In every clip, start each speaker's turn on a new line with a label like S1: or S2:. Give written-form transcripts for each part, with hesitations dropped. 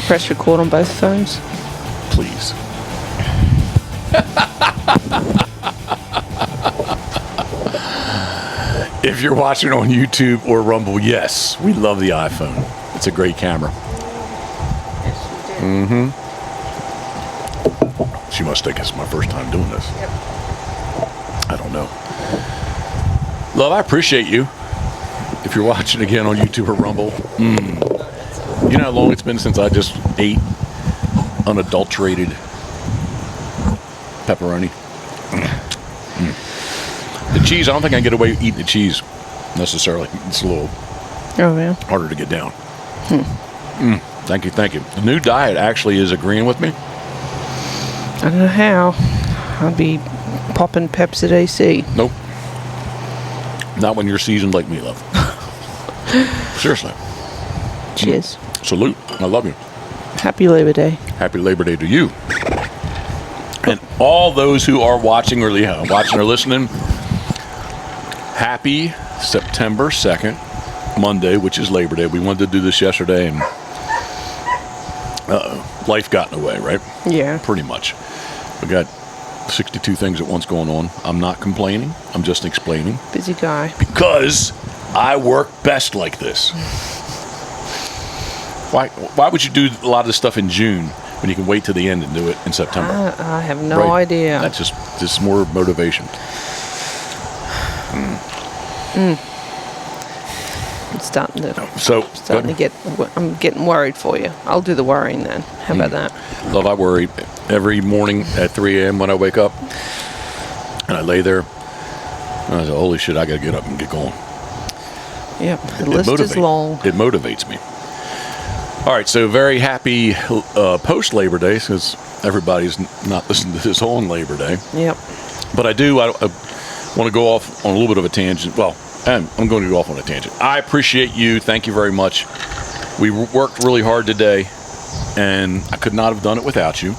S1: press record on both phones?
S2: Please. If you're watching on YouTube or Rumble, yes, we love the iPhone. It's a great camera.
S1: Yes,
S2: She must think it's my first time doing this.
S1: Yep.
S2: I don't know. Love, I appreciate you. If you're watching again on YouTube or Rumble, you know how long it's been since I just ate unadulterated pepperoni? The cheese, I don't think I can get away with eating the cheese necessarily. It's a little harder to get down. Thank you, thank you. The new diet actually is agreeing with me.
S1: I don't know how. I'll be popping Peps at AC.
S2: Nope. Not when you're seasoned like me, love. Seriously.
S1: Cheers.
S2: Salute. I love you.
S1: Happy Labor Day.
S2: Happy Labor Day to you. And all those who are watching or listening, happy September 2nd, Monday, which is Labor Day. We wanted to do this yesterday, and life got in the way, right?
S1: Yeah.
S2: Pretty much. We got 62 things at once going on. I'm not complaining. I'm just explaining.
S1: Busy guy.
S2: Because I work best like this. Why would you do a lot of this stuff in June when you can wait to the end and do it in September?
S1: I have no idea.
S2: That's just more motivation.
S1: I'm starting to I'm getting worried for you. I'll do the worrying then. How about that?
S2: Love, I worry every morning at 3 a.m. when I wake up, and I lay there, and I say, holy shit, I gotta get up and get going.
S1: Yep, the list is long.
S2: It motivates me. All right, so very happy post-Labor Day, because everybody's not listening to this on Labor Day.
S1: Yep.
S2: But I want to go off on a little bit of a tangent. Well, I'm going to go off on a tangent. I appreciate you. Thank you very much. We worked really hard today, and I could not have done it without you.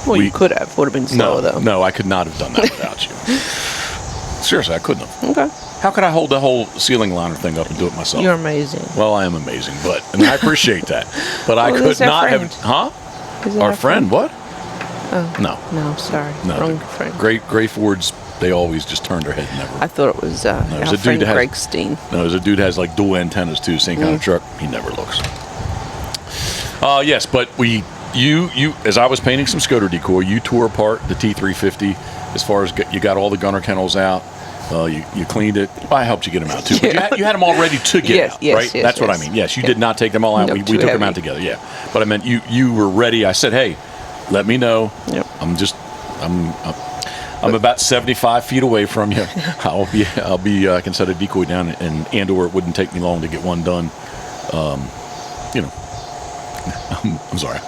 S1: Well, you could have. Would have been slower, though.
S2: No, I could not have done that without you. Seriously, I couldn't have.
S1: Okay.
S2: How could I hold the whole ceiling liner thing up and do it myself?
S1: You're amazing.
S2: Well, I am amazing, and I appreciate that. But I could not have. Huh? Our friend? What?
S1: Oh.
S2: No.
S1: No, sorry.
S2: No.
S1: Wrong friend.
S2: Gray Fords, they always just turn their head never.
S1: I thought it was our friend Greg Steen.
S2: No, there's a dude that has like dual antennas too, same kind of truck. He never looks. Yes, but you as I was painting some Scoter decor, you tore apart the T350 as far as you got all the gunner kennels out. You cleaned it. I helped you get them out too. But you had them all ready to get out, right? That's what I mean. Yes, you did not take them all out. We took them out together. Yeah, but I meant you were ready. I said, hey, let me know.
S1: Yep.
S2: I'm about 75 feet away from you. I can set a decoy down and or it wouldn't take me long to get one done. I'm sorry.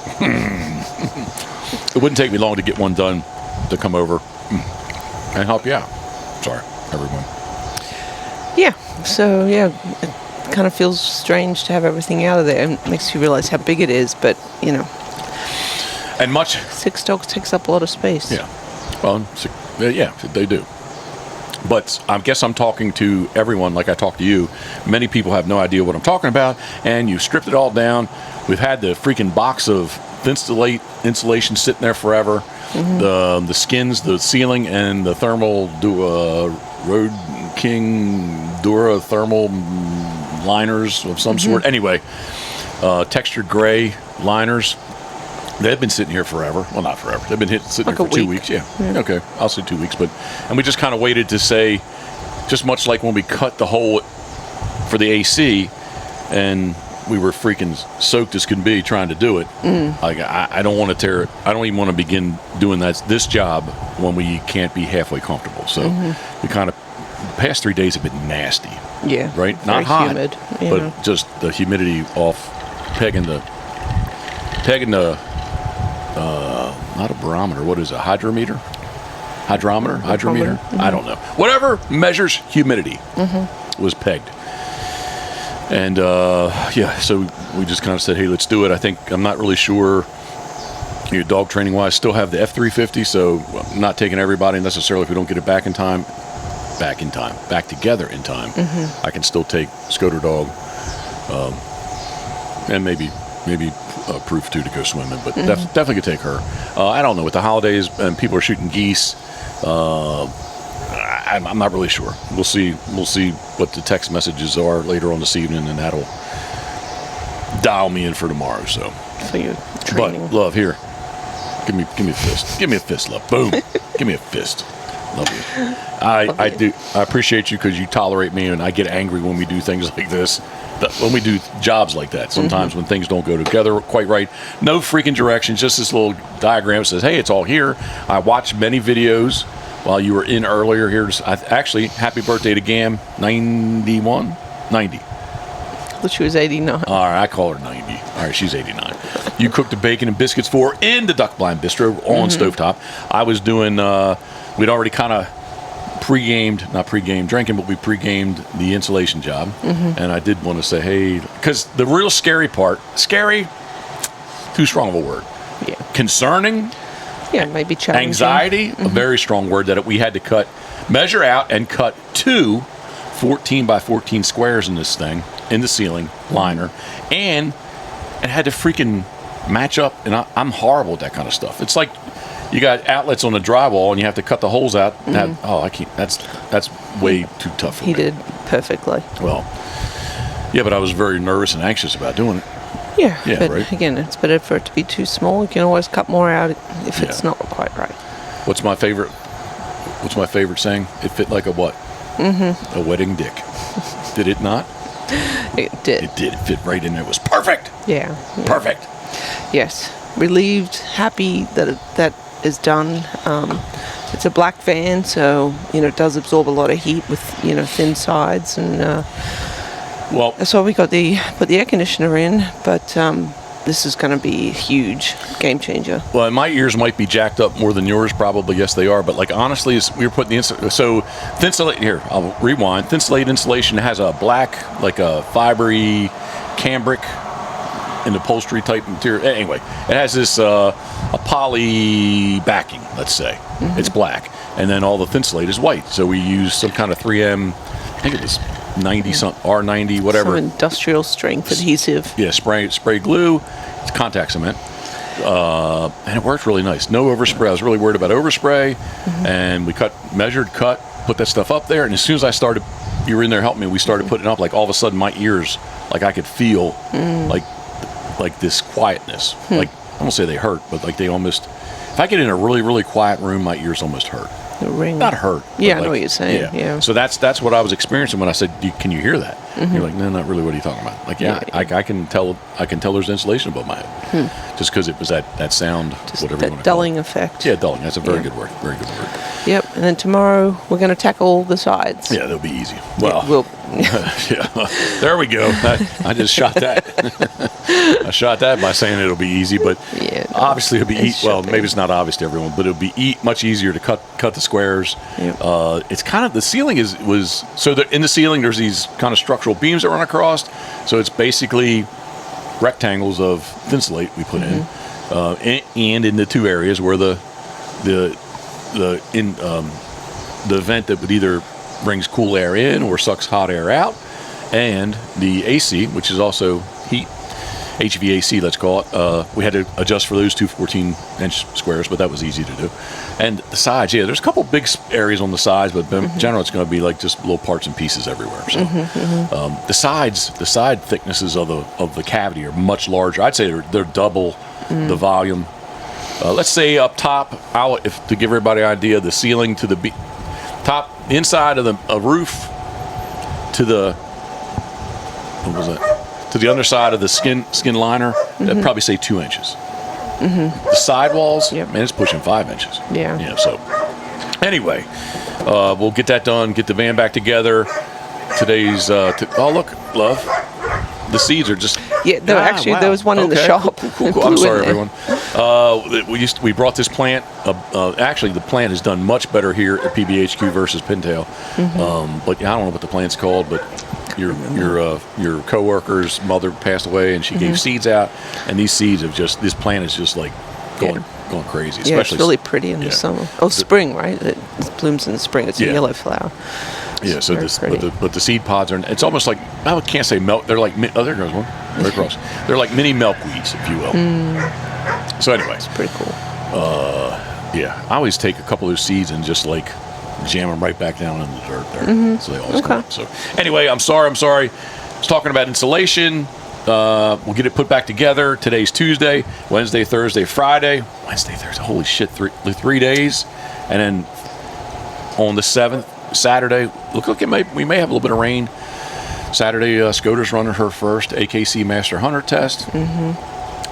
S2: It wouldn't take me long to get one done to come over and help you out. Sorry, everyone.
S1: Yeah. So yeah, it kind of feels strange to have everything out of there. It makes you realize how big it is, but
S2: and
S1: 6 dogs takes up a lot of space.
S2: Yeah. Well, yeah, they do. But I guess I'm talking to everyone like I talk to you. Many people have no idea what I'm talking about, and you stripped it all down. We've had the freaking box of insulation sitting there forever. The skins, the ceiling, and the thermal Road King Dura thermal liners of some sort. Anyway, textured gray liners. They've been sitting here forever. Well, not forever. They've been sitting here for 2 weeks. Yeah. Okay. I'll say 2 weeks. And we just kind of waited to say, just much like when we cut the hole for the AC, and we were freaking soaked as can be trying to do it. Like I don't want to tear it. I don't even want to begin doing this job when we can't be halfway comfortable. So we kind of the past 3 days have been nasty.
S1: Yeah.
S2: Right.
S1: Very
S2: Not hot,
S1: humid,
S2: but just the humidity off, pegging the. Not a barometer. What is it? Hydrometer? Hydrometer? I don't know. Whatever measures humidity was pegged. And, so we just kind of said, hey, let's do it. I'm not really sure, dog training wise, still have the F350, so I'm not taking everybody necessarily if we don't get it back together in time. I can still take Scoter dog, and maybe maybe proof too to go swimming, but definitely could take her. I don't know, with the holidays and people are shooting geese, I'm not really sure. We'll see what the text messages are later on this evening, and that'll dial me in for tomorrow. So
S1: for your training.
S2: But love, here, give me a fist. Give me a fist, love. Boom. Give me a fist. Love you. I do. I appreciate you because you tolerate me, and I get angry when we do things like this. When we do jobs like that, sometimes when things don't go together quite right, no freaking directions, just this little diagram that says, hey, it's all here. I watched many videos while you were in earlier here. Actually, happy birthday to Gam, 90.
S1: I thought she was 89.
S2: All right, I call her 90. All right, she's 89. You cooked the bacon and biscuits for her in the Duck Blind Bistro on stovetop. I was doing, we'd already kind of not pre-gamed drinking, but we pre-gamed the insulation job. And I did want to say, hey, because the real scary part, scary, too strong of a word.
S1: Yeah.
S2: Concerning.
S1: Yeah, maybe challenging.
S2: Anxiety, a very strong word that we had to measure out and cut 2 14 by 14 squares in this thing, in the ceiling liner, and it had to freaking match up. And I'm horrible at that kind of stuff. It's like you got outlets on the drywall and you have to cut the holes out. I can't. That's way too tough for me.
S1: He did perfectly.
S2: Well, yeah, but I was very nervous and anxious about doing it.
S1: Yeah, but
S2: right.
S1: Again, it's better for it to be too small. You can always cut more out if it's not quite right.
S2: What's my favorite saying? It fit like a what? A wedding dick. Did it not?
S1: It did.
S2: It did. It fit right in there. It was perfect.
S1: Yeah.
S2: Perfect.
S1: Yes. Relieved, happy that that is done. It's a black van, so it does absorb a lot of heat with thin sides, and
S2: well,
S1: that's why we put the air conditioner in. But this is going to be a huge game changer.
S2: Well, my ears might be jacked up more than yours, probably. Yes, they are. But like honestly, we were putting Thinsulate here. I'll rewind. Thinsulate insulation has a black, like a fibery cambric and upholstery type material. Anyway, it has this a poly backing. Let's say it's black, and then all the Thinsulate is white. So we use some kind of 3M. I think it was 90 something, R90, whatever.
S1: Some industrial strength adhesive.
S2: Yeah, spray glue. It's contact cement. And it worked really nice. No overspray. I was really worried about overspray. And we measured, put that stuff up there. And as soon as you were in there helping me, we started putting it up. Like all of a sudden my ears, like I could feel like this quietness. Like, I won't say they hurt, but like they almost, if I get in a really, really quiet room, my ears almost hurt.
S1: The ring.
S2: Not hurt.
S1: Yeah, I know what you're saying. Yeah.
S2: So that's what I was experiencing when I said, "Can you hear that?" You're like, "No, not really. What are you talking about?" Like, yeah. I can tell. I can tell there's insulation above my head, just because it was that sound,
S1: just
S2: whatever
S1: that
S2: you want to call it.
S1: dulling effect.
S2: Yeah, dulling. That's a very good word. Very good word.
S1: Yep. And then tomorrow we're going to tackle the sides.
S2: Yeah, they'll be easy. Well, yeah. There we go. I just shot that. I shot that by saying it'll be easy, but obviously it'll be well, maybe it's not obvious to everyone, but it'll be much easier to cut the squares. Yep. It's kind of, the ceiling in the ceiling there's these kind of structural beams that run across, so it's basically rectangles of Thinsulate we put in, and in the two areas where the vent that would either brings cool air in or sucks hot air out, and the AC, which is also heat, HVAC, let's call it. We had to adjust for those two 14-inch squares, but that was easy to do. And the sides, there's a couple big areas on the sides, but in general, it's going to be like just little parts and pieces everywhere. So the side thicknesses of the cavity are much larger. I'd say they're double the volume. Let's say up top, to give everybody an idea, the ceiling to the top inside of the roof to the to the underside of the skin liner, I'd probably say 2 inches. The sidewalls, man, it's pushing 5 inches.
S1: Yeah.
S2: So anyway, we'll get that done. Get the van back together. Today's oh look, love. The seeds are just
S1: there was one in the shop.
S2: Cool. I'm sorry, everyone. We brought this plant. Actually, the plant has done much better here at PBHQ versus Pintail. But I don't know what the plant's called, but your coworker's mother passed away, and she gave seeds out, and these seeds have this plant is just like going crazy.
S1: Especially it's really pretty in the summer. Oh, spring, right? It blooms in the spring. It's a yellow flower.
S2: Yeah, so but the seed pods are, it's almost like, I can't say milk, they're like, oh, there goes one, right across. They're like mini milkweeds, if you will. So anyway.
S1: It's pretty cool.
S2: Yeah, I always take a couple of those seeds and just like jam them right back down in the dirt there. So they always come up. So anyway, I'm sorry. I was talking about insulation. We'll get it put back together. Today's Tuesday, Wednesday, Thursday, Friday. Wednesday, Thursday, holy shit, 3 days. And then on the 7th, Saturday, we may have a little bit of rain. Saturday, Scoter's running her first AKC Master Hunter test.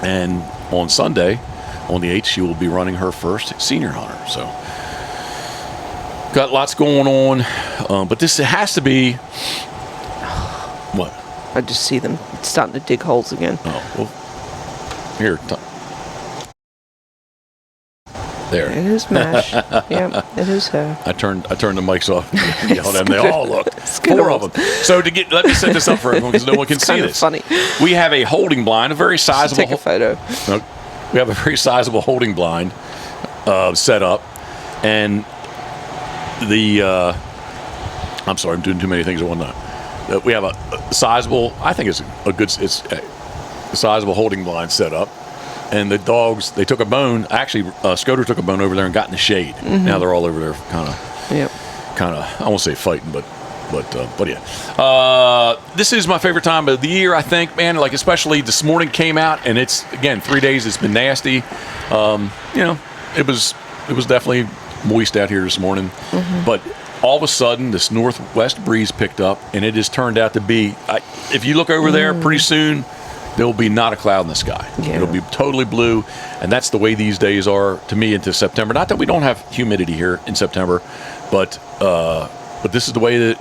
S2: And on Sunday, on the 8th, she will be running her first Senior Hunter. So, got lots going on. But this has to be... What?
S1: I just see them starting to dig holes again.
S2: Oh, well, here. There.
S1: It is Mash. Yeah, it is her.
S2: I turned the mics off and yelled at them. They all looked. 4 of them. So let me set this up for everyone because no one can see this.
S1: Funny.
S2: We have a holding blind, a very sizable.
S1: Take a photo.
S2: We have a very sizable holding blind set up, and I'm sorry, I'm doing too many things at one time. We have a sizable. I think it's a sizable holding blind set up. And the dogs, they took a bone. Actually, Scoter took a bone over there and got in the shade. Now they're all over there, kind of. I won't say fighting, but yeah. This is my favorite time of the year, I think, man. Like especially this morning came out, and it's again 3 days. It's been nasty. It was definitely moist out here this morning, but all of a sudden this northwest breeze picked up, and it has turned out to be. If you look over there, pretty soon. There will be not a cloud in the sky. Yeah. It'll be totally blue, and that's the way these days are to me into September. Not that we don't have humidity here in September, but this is the way that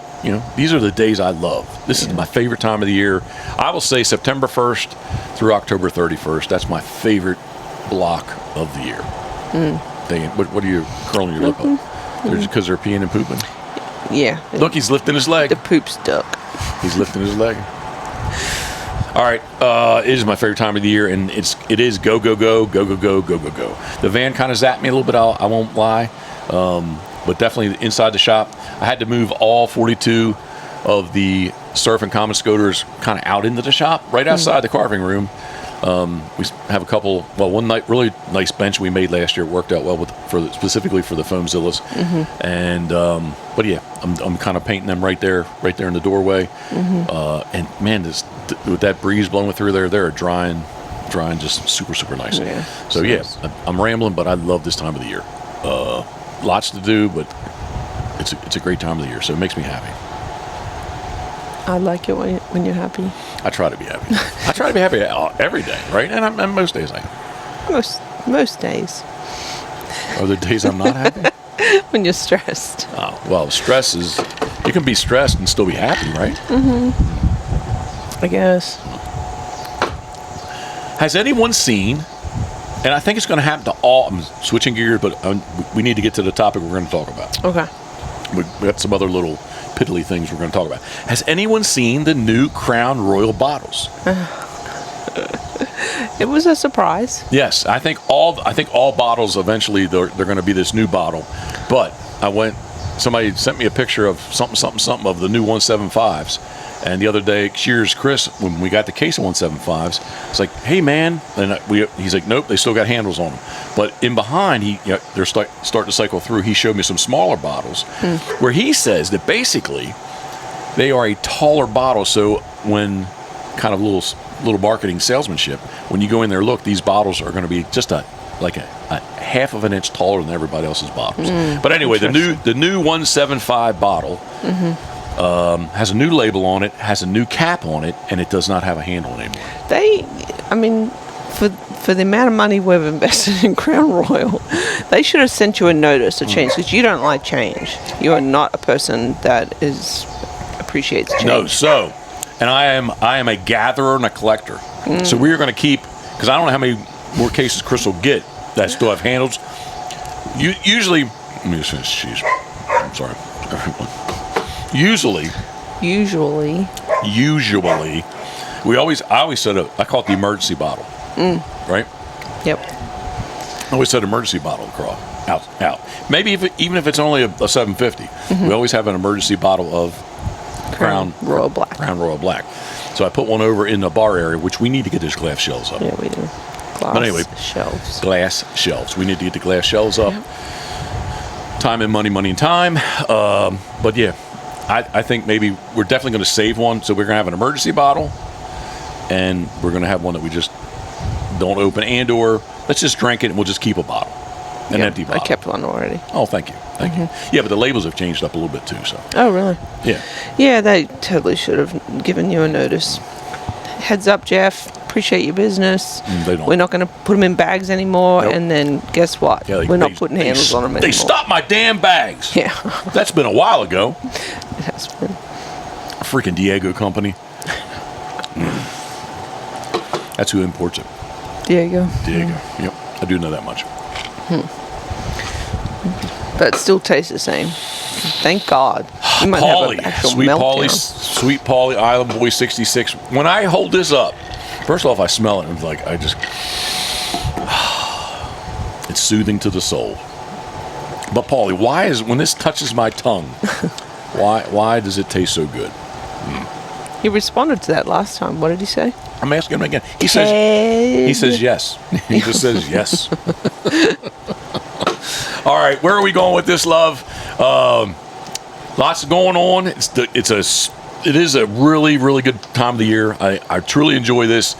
S2: these are the days I love. This is my favorite time of the year. I will say September 1st through October 31st. That's my favorite block of the year. What are you curling your lip up? Because they're peeing and pooping.
S1: Yeah.
S2: Look, he's lifting his leg.
S1: The poop's duck.
S2: He's lifting his leg. All right, it is my favorite time of the year, and it is go, go, go, go, go, go, go, go, go. The van kind of zapped me a little bit, I won't lie, but definitely inside the shop. I had to move all 42 of the Surf and Common Scoters kind of out into the shop, right outside the carving room. We have a couple, one really nice bench we made last year. It worked out well specifically for the Foamzillas. And, but yeah, I'm kind of painting them right there in the doorway. And man, with that breeze blowing through there, they're drying just super, super nice. Yeah, so yeah, I'm rambling, but I love this time of the year. Lots to do, but it's a great time of the year, so it makes me happy.
S1: I like it when you're happy.
S2: I try to be happy. I try to be happy every day, right? And most days I am.
S1: Most days.
S2: Are there days I'm not happy?
S1: When you're stressed.
S2: Oh, well, stress is... You can be stressed and still be happy, right?
S1: I guess.
S2: Has anyone seen... And I think it's going to happen to all... I'm switching gears, but we need to get to the topic we're going to talk about.
S1: Okay.
S2: We got some other little... piddly things we're going to talk about. Has anyone seen the new Crown Royal bottles?
S1: It was a surprise.
S2: Yes, I think all bottles eventually they're going to be this new bottle. But somebody sent me a picture of something of the new 175s. And the other day, cheers, Chris, when we got the case of 175s, it's like, hey man, and he's like, nope, they still got handles on them. But in behind, they're starting to cycle through. He showed me some smaller bottles, where he says that basically they are a taller bottle. So when kind of little marketing salesmanship, when you go in there, look, these bottles are going to be just a half of an inch taller than everybody else's bottles. But anyway, the new 175 bottle. Has a new label on it, has a new cap on it, and it does not have a handle anymore.
S1: For the amount of money we've invested in Crown Royal, they should have sent you a notice of change, because you don't like change. You are not a person that appreciates change.
S2: No, and I am a gatherer and a collector. So we are going to keep, because I don't know how many more cases Chris will get that still have handles. Usually, let me just finish. Jeez, I'm sorry, everyone. Usually, I always set up. I call it the emergency bottle, right?
S1: Yep.
S2: always said emergency bottle across, out. Maybe even if it's only a 750, we always have an emergency bottle of Crown
S1: Royal Black.
S2: Crown Royal Black. So I put one over in the bar area, which we need to get those glass shelves up.
S1: Yeah, we do. Glass
S2: But anyway,
S1: shelves.
S2: Glass shelves. We need to get the glass shelves up.
S1: Yep.
S2: Time and money, money and time. But yeah, I think maybe we're definitely going to save one. So we're going to have an emergency bottle, and we're going to have one that we just don't open, and/or let's just drink it and we'll just keep a bottle, an empty bottle.
S1: I kept one already.
S2: Oh, thank you. Yeah, but the labels have changed up a little bit too. So
S1: Oh, really?
S2: yeah.
S1: Yeah, they totally should have given you a notice. Heads up, Jeff. Appreciate your business.
S2: They don't.
S1: We're not going to put them in bags anymore.
S2: Nope.
S1: And then guess what?
S2: Yeah,
S1: We're not putting handles on them anymore.
S2: They stopped my damn bags.
S1: Yeah,
S2: That's been a while ago.
S1: it has been.
S2: Freaking Diego company. That's who imports it.
S1: Diego.
S2: Diego. Yep. I do know that much.
S1: But it still tastes the same. Thank God. You might
S2: Paulie,
S1: have an actual
S2: Sweet
S1: meltdown.
S2: Paulie, Sweet Paulie, Island Boy 66. When I hold this up, first off, I smell it and it's like it's soothing to the soul. But Paulie, when this touches my tongue, why does it taste so good?
S1: He responded to that last time. What did he say?
S2: I'm asking him again. He says yes. He just says yes. All right, where are we going with this, love? Lots going on. It is a really, really good time of the year. I truly enjoy this.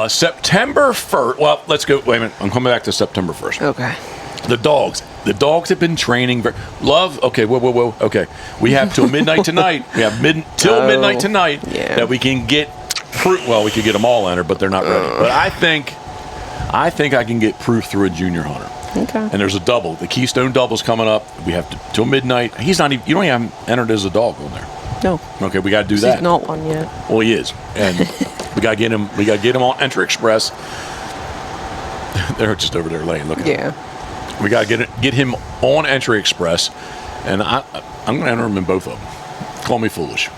S2: September 1st. Well, let's go. Wait a minute. I'm coming back to September 1st.
S1: Okay.
S2: The dogs. The dogs have been training. Love. Okay. Whoa. Okay. We have till midnight tonight. We have midnight tonight that we can get proof. Well, we could get them all entered, but they're not ready. But I think I can get proof through a junior hunter.
S1: Okay.
S2: And there's a double. The Keystone double's coming up. We have till midnight. He's not even. You don't even have him entered as a dog on there.
S1: No.
S2: Okay. We got to do that.
S1: He's not one yet.
S2: Well, he is, and we got to get him. We got to get him on Enter Express. They're just over there laying. Look at him.
S1: Yeah.
S2: We got to get him on Entry Express, and I'm going to enter him in both of them. Call me foolish.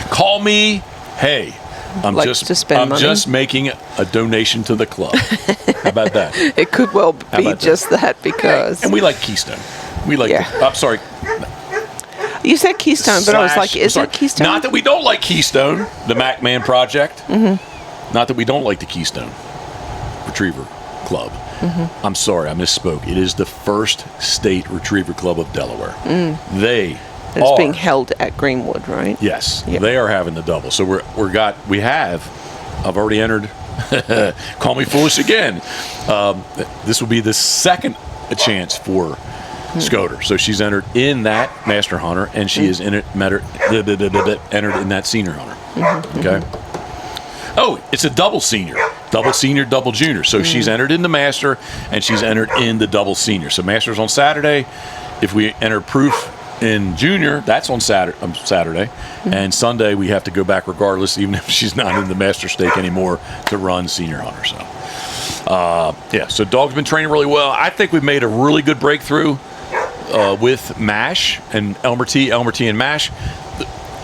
S2: Call me, hey, I'm just making a donation to the club. How about that?
S1: It could well be just that because.
S2: And we like Keystone. We like.
S1: Yeah.
S2: I'm sorry.
S1: You said Keystone, but I was like, is it Keystone?
S2: Not that we don't like Keystone, the Mac Man Project. Mm-hmm. Not that we don't like the Keystone Retriever Club. Mm-hmm. I'm sorry, I misspoke. It is the First State Retriever Club of Delaware. It's
S1: being held at Greenwood, right?
S2: Yes,
S1: Yep.
S2: They are having the double. So I've already entered. Call me foolish again. This will be the second chance for Scoter. So she's entered in that Master Hunter, and she is entered in that Senior Hunter. Mm-hmm. Okay. Oh, it's a double senior, double junior. So she's entered in the Master, and she's entered in the double senior. So Master's on Saturday. If we enter proof in junior, that's on Saturday. And Sunday we have to go back regardless, even if she's not in the Master stake anymore, to run Senior Hunter. So, so dog's been training really well. I think we've made a really good breakthrough with MASH and Elmer T and MASH.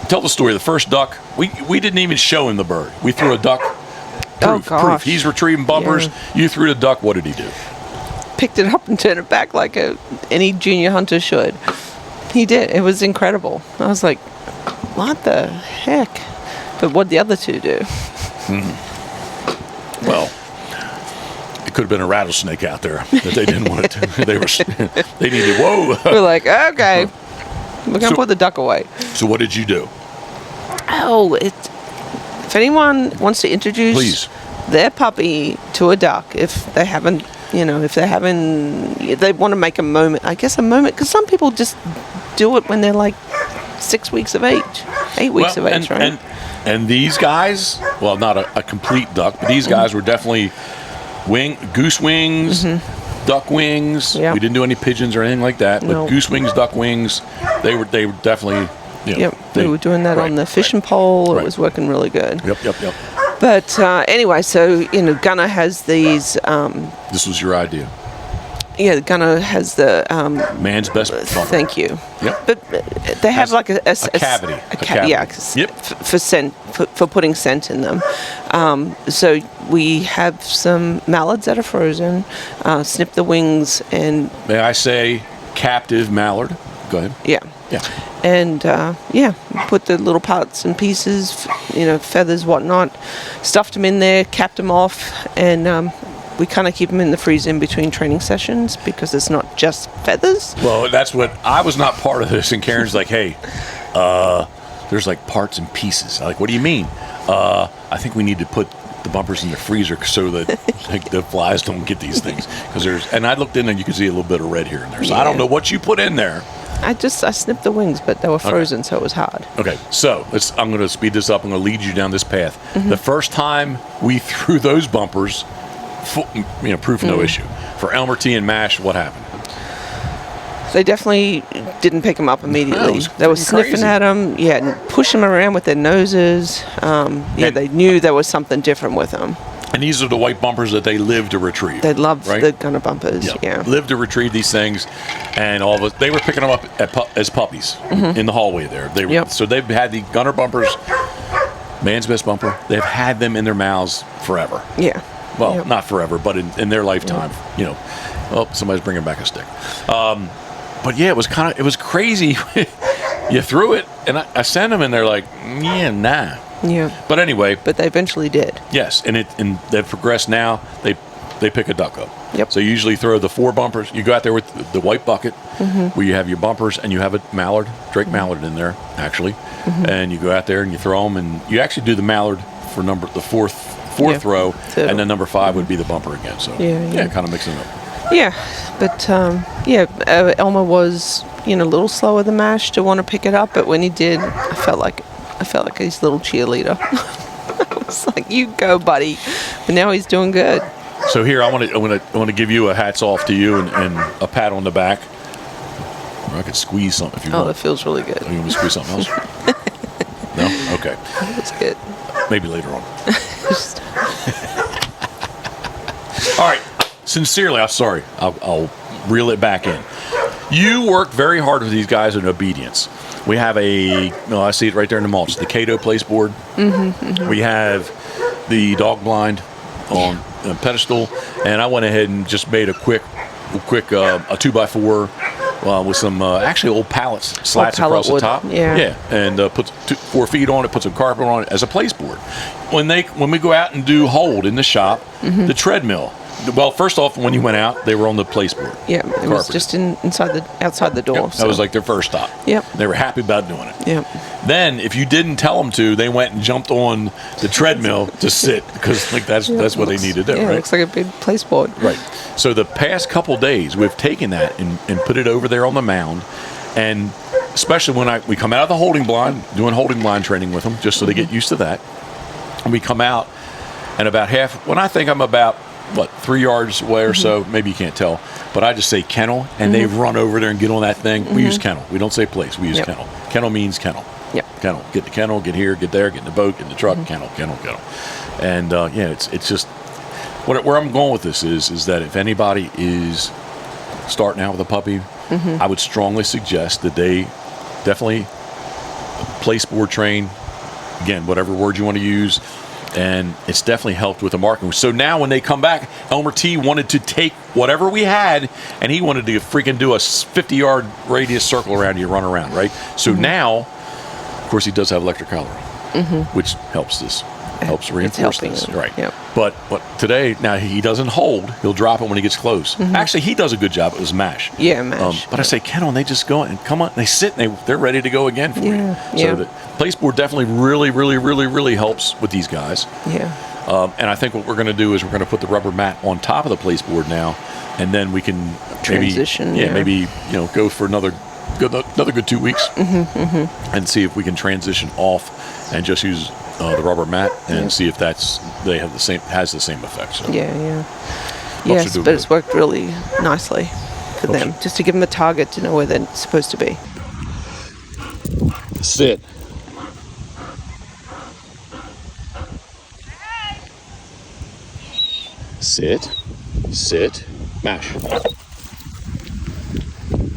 S2: Tell the story. The first duck, we didn't even show him the bird. We threw a duck. Proof. He's retrieving bumpers. Yeah. You threw the duck. What did he do?
S1: Picked it up and turned it back like any junior hunter should. He did. It was incredible. I was like, what the heck? But what'd the other two do?
S2: Well, it could have been a rattlesnake out there that they didn't want to. They needed. Whoa.
S1: We're like, okay, we're gonna put the duck away.
S2: So what did you do?
S1: Oh, if anyone wants to introduce their puppy to a duck, if they haven't, they want to make a moment, because some people just do it when they're like 6 weeks of age, 8 weeks of age, right?
S2: And these guys, well, not a complete duck, but these guys were definitely goose wings, duck wings. Yep. We didn't do any pigeons or anything like that, but goose wings, duck wings, they were definitely.
S1: We were doing that on the fishing pole. It was working really good.
S2: Yep.
S1: But anyway, so Gunnar has these.
S2: This was your idea.
S1: Yeah, the gunner has the
S2: man's best bumper.
S1: Thank you.
S2: Yep.
S1: But they have like a
S2: cavity.
S1: Yeah,
S2: Yep.
S1: for putting scent in them. So we have some mallards that are frozen. Snip the wings and.
S2: May I say, captive mallard? Go ahead.
S1: Yeah.
S2: Yeah.
S1: And put the little parts and pieces, feathers, whatnot, stuffed them in there, capped them off, and we kind of keep them in the freezer in between training sessions because it's not just feathers.
S2: Well, that's what I was not part of this, and Karen's like, hey, there's like parts and pieces. I'm like, what do you mean? I think we need to put the bumpers in the freezer so that like the flies don't get these things. And I looked in and you could see a little bit of red here and there. So I don't know what you put in there.
S1: I snipped the wings, but they were frozen, so it was hard.
S2: Okay, so I'm going to speed this up. I'm going to lead you down this path. The first time we threw those bumpers, proof no issue. For Elmer T and MASH, what happened?
S1: They definitely didn't pick them up immediately. They were sniffing at them, and pushing them around with their noses. They knew there was something different with them.
S2: And these are the white bumpers that they live to retrieve.
S1: They love the gunner bumpers,
S2: Live to retrieve these things, and all of us. They were picking them up as puppies in the hallway there. So they've had the gunner bumpers, man's best bumper. They've had them in their mouths forever.
S1: Yeah.
S2: Well, not forever, but in their lifetime. Oh, somebody's bringing back a stick. But yeah, it was crazy. You threw it, and I sent them, and they're like, nah.
S1: Yeah.
S2: But anyway.
S1: But they eventually did.
S2: Yes, and they've progressed now. They pick a duck up.
S1: Yep.
S2: So you usually throw the 4 bumpers. You go out there with the white bucket where you have your bumpers and you have a mallard, Drake mallard in there, actually. And you go out there and you throw them, and you actually do the mallard for the fourth row, and then number 5 would be the bumper again. So kind of mixing it up.
S1: Yeah, but Elmer was a little slower than MASH to want to pick it up, but when he did, I felt like his little cheerleader. I was like, "You go, buddy!" But now he's doing good.
S2: So here, I want to give you a hats off to you and a pat on the back. Or I could squeeze something if you want.
S1: Oh, that feels really good.
S2: You want me to squeeze something else? No? Okay.
S1: That's good.
S2: Maybe later on. All right. Sincerely, I'm sorry. I'll reel it back in. You work very hard with these guys in obedience. We have I see it right there in the mulch, the Cato place board. We have the dog blind on a pedestal, and I went ahead and just made a quick a 2x4 with some actually old pallets slats across the top. And put 4 feet on it, put some carpet on it as a place board. When we go out and do hold in the shop, the treadmill. Well, first off, when you went out, they were on the place board.
S1: Yeah, it was just outside the door.
S2: Yep, that was like their first stop.
S1: Yep.
S2: They were happy about doing it.
S1: Yep.
S2: Then, if you didn't tell them to, they went and jumped on the treadmill to sit because that's what they need to do, right?
S1: It looks like a big place board.
S2: Right. So the past couple days, we've taken that and put it over there on the mound, and especially when we come out of the holding blind, doing holding blind training with them, just so they get used to that. And we come out, and when I think I'm about 3 yards away or so, maybe you can't tell, but I just say kennel, and they run over there and get on that thing. We use kennel. We don't say place. We use kennel. Kennel means kennel.
S1: Yep.
S2: Kennel. Get the kennel, get here, get there, get in the boat, get in the truck, kennel. And it's just where I'm going with this is that if anybody is starting out with a puppy, I would strongly suggest that they definitely place board train. Again, whatever word you want to use. And it's definitely helped with the marking. So now when they come back, Elmer T wanted to take whatever we had, and he wanted to freaking do a 50-yard radius circle around you, run around, right? So now, of course, he does have electric collar, which helps this. Helps reinforce this. Right.
S1: Yep.
S2: But today, now he doesn't hold. He'll drop it when he gets close. Actually, he does a good job. It was MASH.
S1: Yeah, MASH.
S2: But I say, kennel, and they just go and come on. They sit and they're ready to go again for you. So the place board definitely really, really, really, really helps with these guys.
S1: Yeah.
S2: And I think what we're going to do is we're going to put the rubber mat on top of the place board now, and then we can
S1: transition.
S2: Maybe go for another good 2 weeks, and see if we can transition off and just use the rubber mat and see if has the same effect. So.
S1: Yes, but it's worked really nicely for them, just to give them a target to know where they're supposed to be.
S2: Sit. Sit. Mash.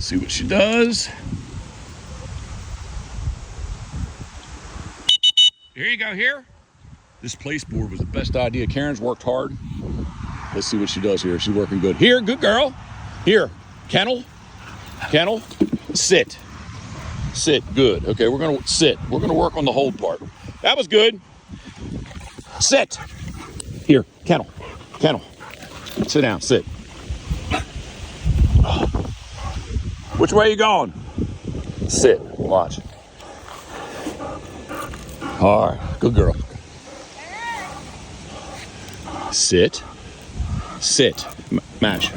S2: Let's see what she does. Here you go, here. This place board was the best idea. Karen's worked hard. Let's see what she does here. She's working good. Here, good girl. Here, kennel, sit. Sit, good. Okay, we're gonna sit. We're gonna work on the hold part. That was good. Sit. Here, kennel. Sit down, sit. Which way are you going? Sit, watch. All right, good girl. Sit. Match.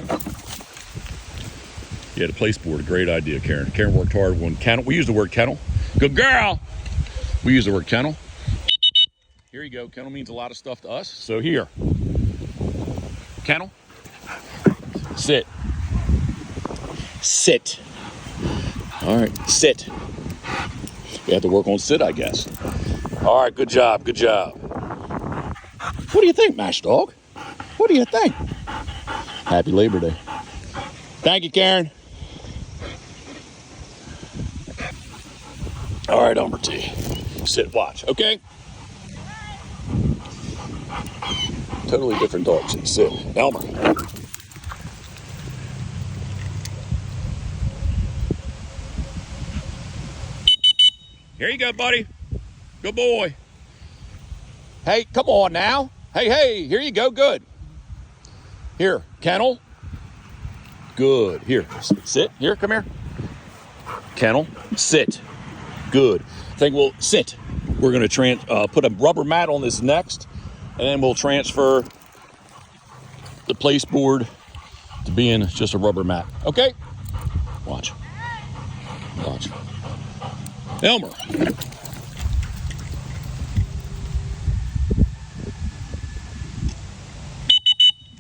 S2: Yeah, the place board, a great idea, Karen. Karen worked hard on kennel. We use the word kennel. Good girl. We use the word kennel. Here you go. Kennel means a lot of stuff to us. So here. Kennel. Sit. All right, sit. You have to work on sit, I guess. All right, good job. What do you think, Mash Dog? What do you think? Happy Labor Day. Thank you, Karen. All right, Elmer T. Sit, watch, okay? Totally different dogs. Sit. Elmer. Here you go, buddy. Good boy. Hey, come on now. Hey, here you go. Good. Here, kennel. Good. Here, sit. Here, come here. Kennel, sit. Good. I think we'll sit. We're going to put a rubber mat on this next, and then we'll transfer the place board to being just a rubber mat. Okay? Watch. Elmer.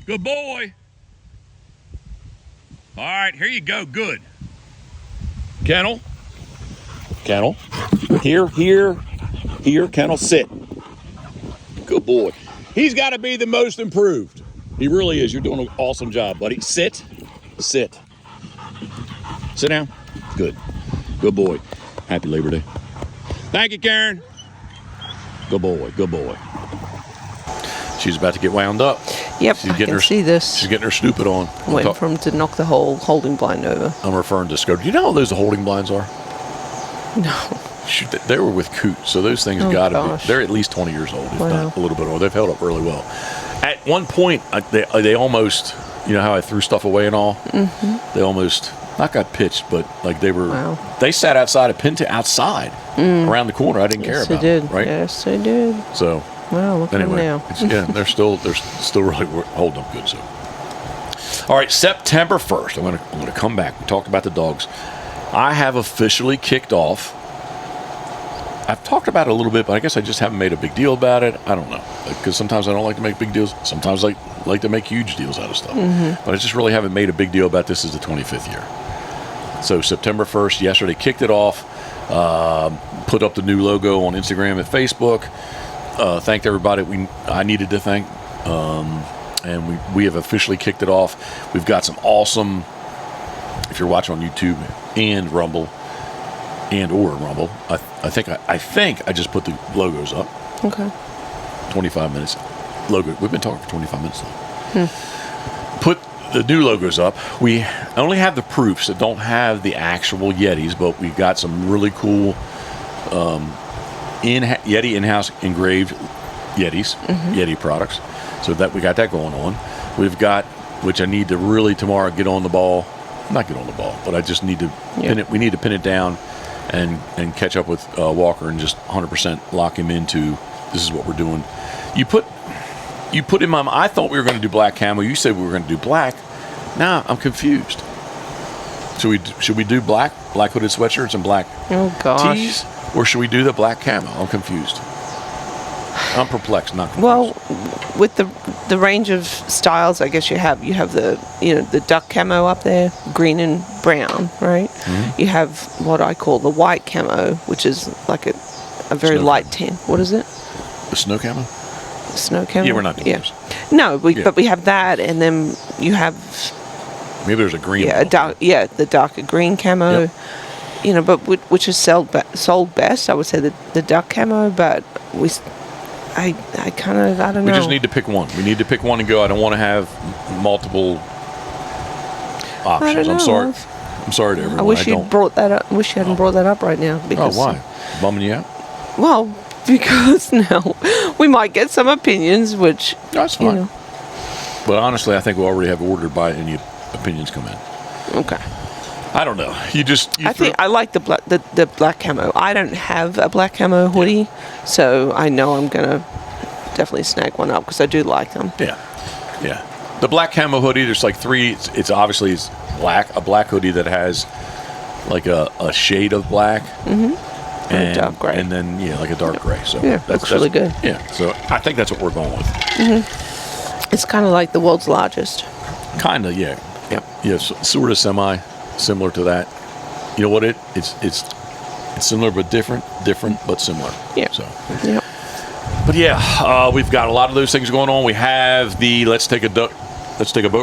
S2: Good boy. All right, here you go. Good. Kennel. Here, kennel, sit. Good boy. He's got to be the most improved. He really is. You're doing an awesome job, buddy. Sit. Sit down. Good boy. Happy Labor Day. Thank you, Karen. Good boy. She's about to get wound up.
S1: Yep, I can see this.
S2: She's getting her stupid on.
S1: Waiting for him to knock the whole holding blind over.
S2: I'm referring to Scope. Do you know what those holding blinds are?
S1: No.
S2: Shoot, they were with Coot, so those things gotta be. They're at least 20 years old, if not a little bit older. They've held up really well. At one point, they almost, you know how I threw stuff away and all? Mm-hmm. They almost not got pitched, but like they were. Wow. They sat outside of Pinta outside around the corner. I didn't care about it. Right?
S1: Yes, they did.
S2: So.
S1: Well, look at them now.
S2: They're still really holding up good. So, all right, September 1st. I'm gonna come back. We talked about the dogs. I have officially kicked off. I've talked about it a little bit, but I guess I just haven't made a big deal about it. I don't know, because sometimes I don't like to make big deals. Sometimes I like to make huge deals out of stuff. Mm-hmm. But I just really haven't made a big deal about this. Is the 25th year. So September 1st, yesterday, kicked it off. Put up the new logo on Instagram and Facebook. Thanked everybody I needed to thank, and we have officially kicked it off. We've got some awesome, if you're watching on YouTube and Rumble, I think I just put the logos up.
S1: Okay.
S2: 25 minutes. Logo. We've been talking for 25 minutes now. Put the new logos up. We only have the proofs that don't have the actual Yetis, but we've got some really cool Yeti in-house engraved Yetis, Yeti products. So that we got that going on. We've got, which I need to really tomorrow get on the ball. Not get on the ball, but I just need to pin it. We need to pin it down and catch up with Walker and just 100% lock him into this is what we're doing. You put in my mind, I thought we were going to do black camo. You said we were going to do black. Now I'm confused. Should we do black hooded sweatshirts and black tees? Or should we do the black camo? I'm confused. I'm perplexed, not confused.
S1: Well, with the range of styles, I guess you have the duck camo up there, green and brown, right? Mm-hmm. You have what I call the white camo, which is like a very light tan. What is it?
S2: The snow camo?
S1: Snow camo?
S2: Yeah, we're not doing those.
S1: No, but we have that, and then you have
S2: Maybe there's a green.
S1: Yeah, the darker green camo.
S2: Yep.
S1: You know, but which is sold best. I would say the duck camo, but I don't know.
S2: We just need to pick one. We need to pick one and go. I don't want to have multiple options. I'm sorry. I'm sorry to everyone.
S1: I wish you brought that up. I wish you hadn't brought that up right now. Because,
S2: why? Bumming you out?
S1: Well, because now we might get some opinions, which
S2: That's fine.
S1: You know.
S2: But honestly, I think we already have ordered by any opinions come in.
S1: Okay.
S2: I don't know.
S1: I like the black camo. I don't have a black camo hoodie, so I know I'm gonna definitely snag one up because I do like them.
S2: Yeah. The black camo hoodie. There's like three. It's obviously black. A black hoodie that has like a shade of black. Mm-hmm. And
S1: dark gray.
S2: And then like a dark gray. So
S1: yeah, that's really good.
S2: Yeah. So I think that's what we're going with.
S1: Mm-hmm. It's kind of like the world's largest.
S2: Kind of, yeah.
S1: Yep.
S2: Yeah, sort of similar to that. You know what? It's similar but different but similar.
S1: Yeah.
S2: So.
S1: Yeah.
S2: But yeah, we've got a lot of those things going on. We have the let's take a boat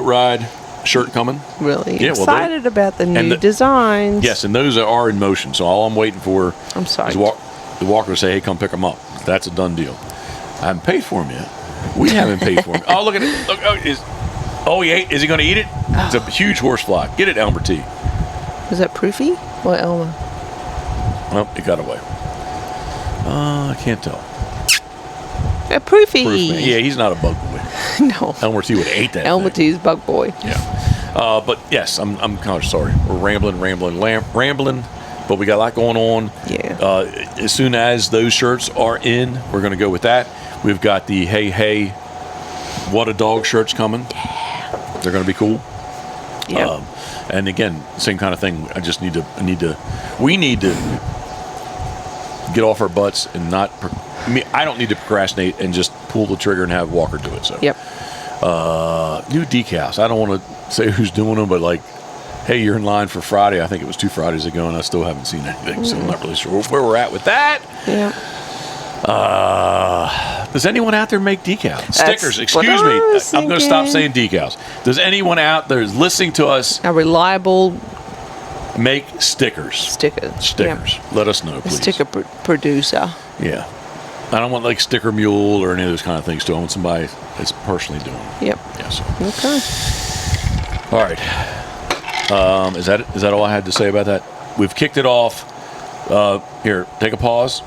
S2: ride shirt coming.
S1: Really excited about the new designs.
S2: Yes, and those are in motion. So all I'm waiting for
S1: I'm sorry.
S2: is the walker to say, "Hey, come pick them up." That's a done deal. I haven't paid for them yet. We haven't paid for them. Oh, look at it. Look, is he going to eat it? It's a huge horsefly. Get it, Elmer T.
S1: Was that Proofy or Elmer?
S2: Well, it got away. I can't tell.
S1: Proofy.
S2: Yeah, he's not a bug boy.
S1: No.
S2: Elmer T would have ate that.
S1: Elmer T's bug boy.
S2: Yeah. But yes, I'm kind of sorry. We're rambling, but we got a lot going on.
S1: Yeah.
S2: As soon as those shirts are in, we're going to go with that. We've got the Hey, What a Dog shirts coming. They're going to be cool.
S1: Yeah.
S2: And again, same kind of thing. We need to get off our butts and not. I don't need to procrastinate and just pull the trigger and have Walker do it. So.
S1: Yep.
S2: New decals. I don't want to say who's doing them, but like, hey, you're in line for Friday. I think it was 2 Fridays ago, and I still haven't seen anything. So I'm not really sure where we're at with that.
S1: Yeah.
S2: Does anyone out there make decals? Stickers, excuse me. I'm going to stop saying decals. Does anyone out there listening to us
S1: a reliable
S2: make stickers? Stickers. Yeah. Let us know, please.
S1: A sticker producer.
S2: Yeah. I don't want like Sticker Mule or any of those kind of things too. I want somebody that's personally doing it.
S1: Yep.
S2: Yeah, so.
S1: Okay.
S2: All right. Is that all I had to say about that? We've kicked it off. Here, take a pause.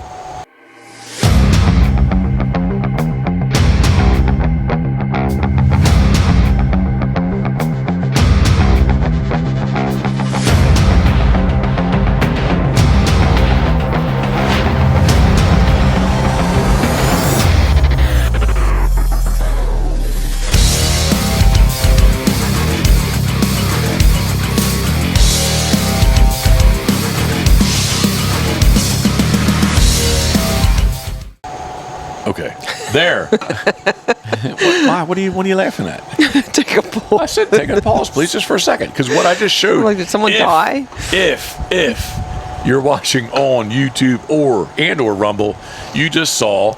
S2: Okay. There. Why? What are you laughing at?
S1: Take a pause.
S2: I said take a pause, please, just for a second. Because what I just showed.
S1: Like, did someone die?
S2: If you're watching on YouTube or Rumble, you just saw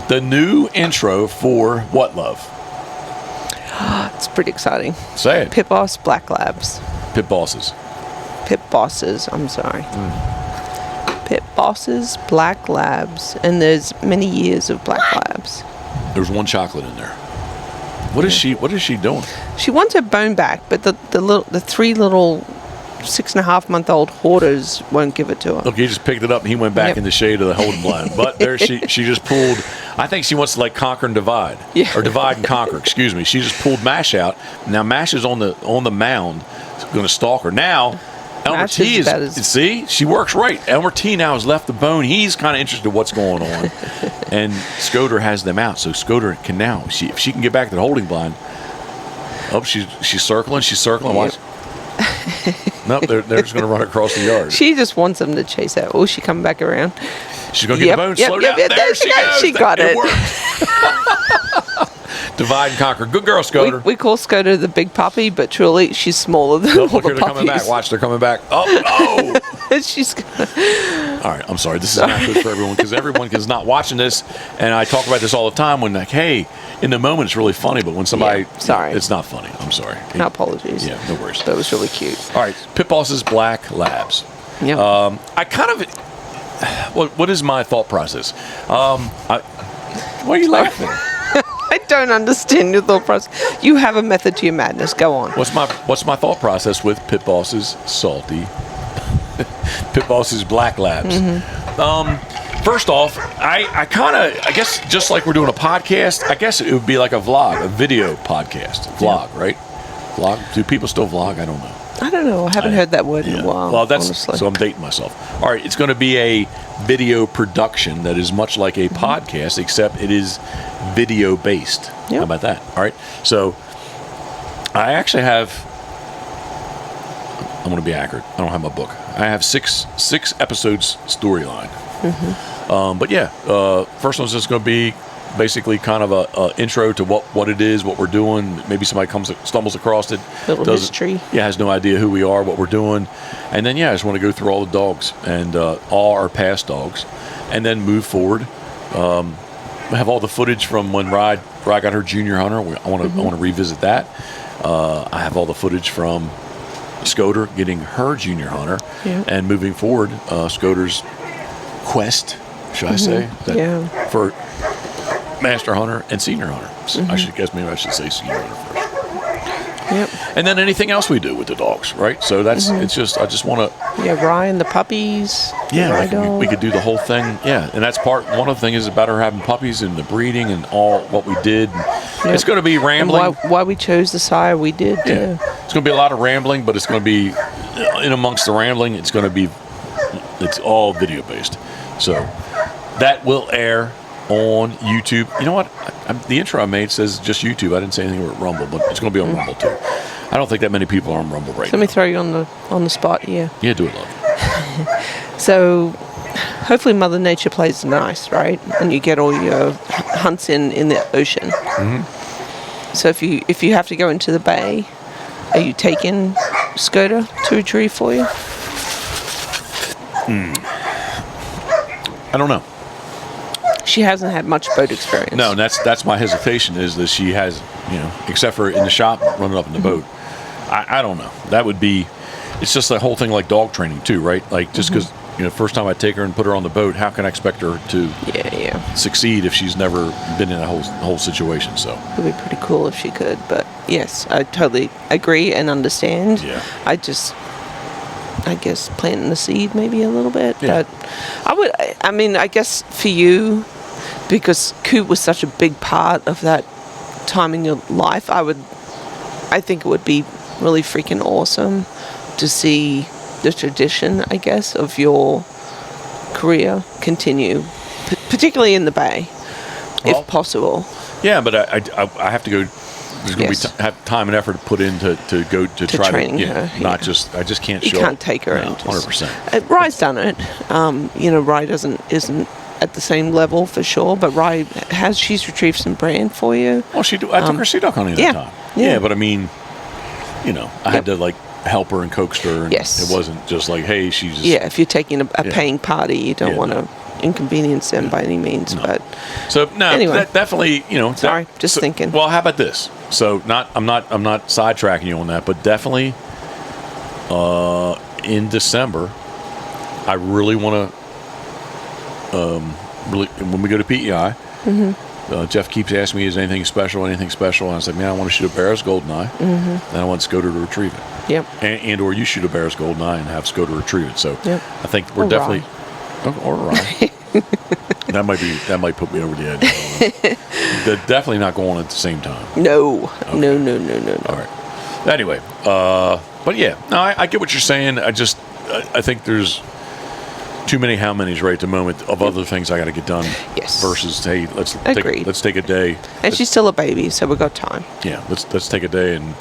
S2: the new intro for What Love?
S1: It's pretty exciting.
S2: Say it.
S1: Pitboss Black Labs.
S2: Pitbosses.
S1: Pitbosses, I'm sorry. Pitbosses Black Labs. And there's many years of Black Labs.
S2: There's one chocolate in there. What is she doing?
S1: She wants her bone back, but the 3 little 6.5-month-old hoarders won't give it to her.
S2: Look, he just picked it up and he went back in the shade of the holding blind. But there she just pulled. I think she wants to like conquer and divide.
S1: Yeah.
S2: Or divide and conquer, excuse me. She just pulled Mash out. Now Mash is on the mound, going to stalk her. Now Elmer T see, she works right. Elmer T now has left the bone. He's kind of interested in what's going on. And Scoter has them out. So Scoter can now, if she can get back to the holding blind. Oh, she's circling. Watch. Nope, they're just going to run across the yard.
S1: She just wants them to chase her. Oh, she coming back around.
S2: She's going to get the bone. Slow down. There she goes.
S1: She got it.
S2: Divide and conquer. Good girl, Scoter.
S1: We call Scoter the big puppy, but truly she's smaller than all
S2: Look,
S1: the
S2: here, they're coming back.
S1: puppies.
S2: Watch, they're coming back. Oh!
S1: She's
S2: All right, I'm sorry. This is not good for everyone because everyone is not watching this, and I talk about this all the time. When like, hey, in the moment it's really funny, but when somebody,
S1: sorry,
S2: it's not funny. I'm sorry.
S1: No apologies.
S2: Yeah, no worries.
S1: That was really cute.
S2: All right, Pitboss's Black Labs.
S1: Yeah.
S2: I kind of. What is my thought process? Why are you laughing?
S1: I don't understand your thought process. You have a method to your madness. Go on.
S2: What's my thought process with Pitboss's salty, Pitboss's Black Labs? First off, I guess just like we're doing a podcast, I guess it would be like a vlog, a video podcast, vlog, right? Vlog. Do people still vlog? I don't know.
S1: I don't know. I haven't heard that word in a while.
S2: Well,
S1: honestly.
S2: So I'm dating myself. All right, it's going to be a video production that is much like a podcast, except it is video based.
S1: Yep.
S2: How about that? All right. So I actually have. I'm going to be accurate. I don't have my book. I have six episodes storyline. But yeah, first one's just going to be basically kind of a intro to what it is, what we're doing. Maybe somebody stumbles across it.
S1: Little history.
S2: Yeah, has no idea who we are, what we're doing. And then, I just want to go through all the dogs and all our past dogs and then move forward. We have all the footage from when Rye got her junior hunter. I want to revisit that. I have all the footage from Scoter getting her junior hunter and moving forward, Scoter's quest, should I say, for master hunter and senior hunter. Maybe I should say senior hunter first.
S1: Yep.
S2: And then anything else we do with the dogs, right? So that's it's just I just want to.
S1: Yeah, Ryan, the puppies.
S2: Yeah, we could do the whole thing. Yeah, and that's one of the things is about her having puppies and the breeding and all what we did. It's going to be rambling.
S1: And why we chose the sire we did.
S2: Yeah. It's going to be a lot of rambling, but it's going to be in amongst the rambling. It's all video based. So that will air on YouTube. You know what? The intro I made says just YouTube. I didn't say anything about Rumble, but it's going to be on Rumble too. I don't think that many people are on Rumble right now.
S1: Let me throw you on the spot here.
S2: Yeah, do it, love.
S1: So, hopefully Mother Nature plays nice, right? And you get all your hunts in the ocean. So if you have to go into the bay, are you taking Scoter to retrieve for you?
S2: I don't know.
S1: She hasn't had much boat experience.
S2: No, and that's my hesitation is that she has, except for in the shop, running up in the boat. I don't know. That would be, it's just the whole thing like dog training too, right? Like just because, first time I take her and put her on the boat, how can I expect her to succeed if she's never been in a whole situation? So
S1: it would be pretty cool if she could. But yes, I totally agree and understand.
S2: Yeah.
S1: I guess planting the seed maybe a little bit.
S2: Yeah.
S1: But I guess for you, because Coop was such a big part of that time in your life, I think it would be really freaking awesome to see the tradition, I guess, of your career continue, particularly in the Bay, if possible.
S2: Yeah, but I have to go. There's going to be have time and effort to put in to go to try
S1: training
S2: to
S1: her.
S2: Not just I just can't.
S1: You
S2: show
S1: can't
S2: up.
S1: take her.
S2: No, 100%.
S1: Rye's done it. Rye isn't at the same level for sure, but Rye she's retrieved some brand for you.
S2: Well, I took her sea duck hunting that time. Yeah, but I mean, I had to help her and coax her. And
S1: yes.
S2: It wasn't just like, hey, she's just...
S1: Yeah, if you're taking a paying party, you don't want to inconvenience them by any means. No. But
S2: so no,
S1: anyway,
S2: definitely,
S1: Sorry, thinking.
S2: Well, how about this? So I'm not sidetracking you on that, but definitely, in December, I really want to, when we go to PEI. Jeff keeps asking me, is anything special? And I was like, man, I want to shoot a Barrett's Goldeneye, and I want Scoter to retrieve it.
S1: Yep.
S2: And or you shoot a Barrett's Goldeneye and have Scoter retrieve it. So I think we're definitely... Or Rye. that might put me over the edge. They're definitely not going at the same time.
S1: No.
S2: Okay.
S1: No.
S2: All right. Anyway, but yeah, no, I get what you're saying. I think there's too many how many's right at the moment of other things I got to get done.
S1: Yes.
S2: Versus, hey, let's take a day.
S1: And she's still a baby, so we've got time.
S2: Yeah, let's take a day and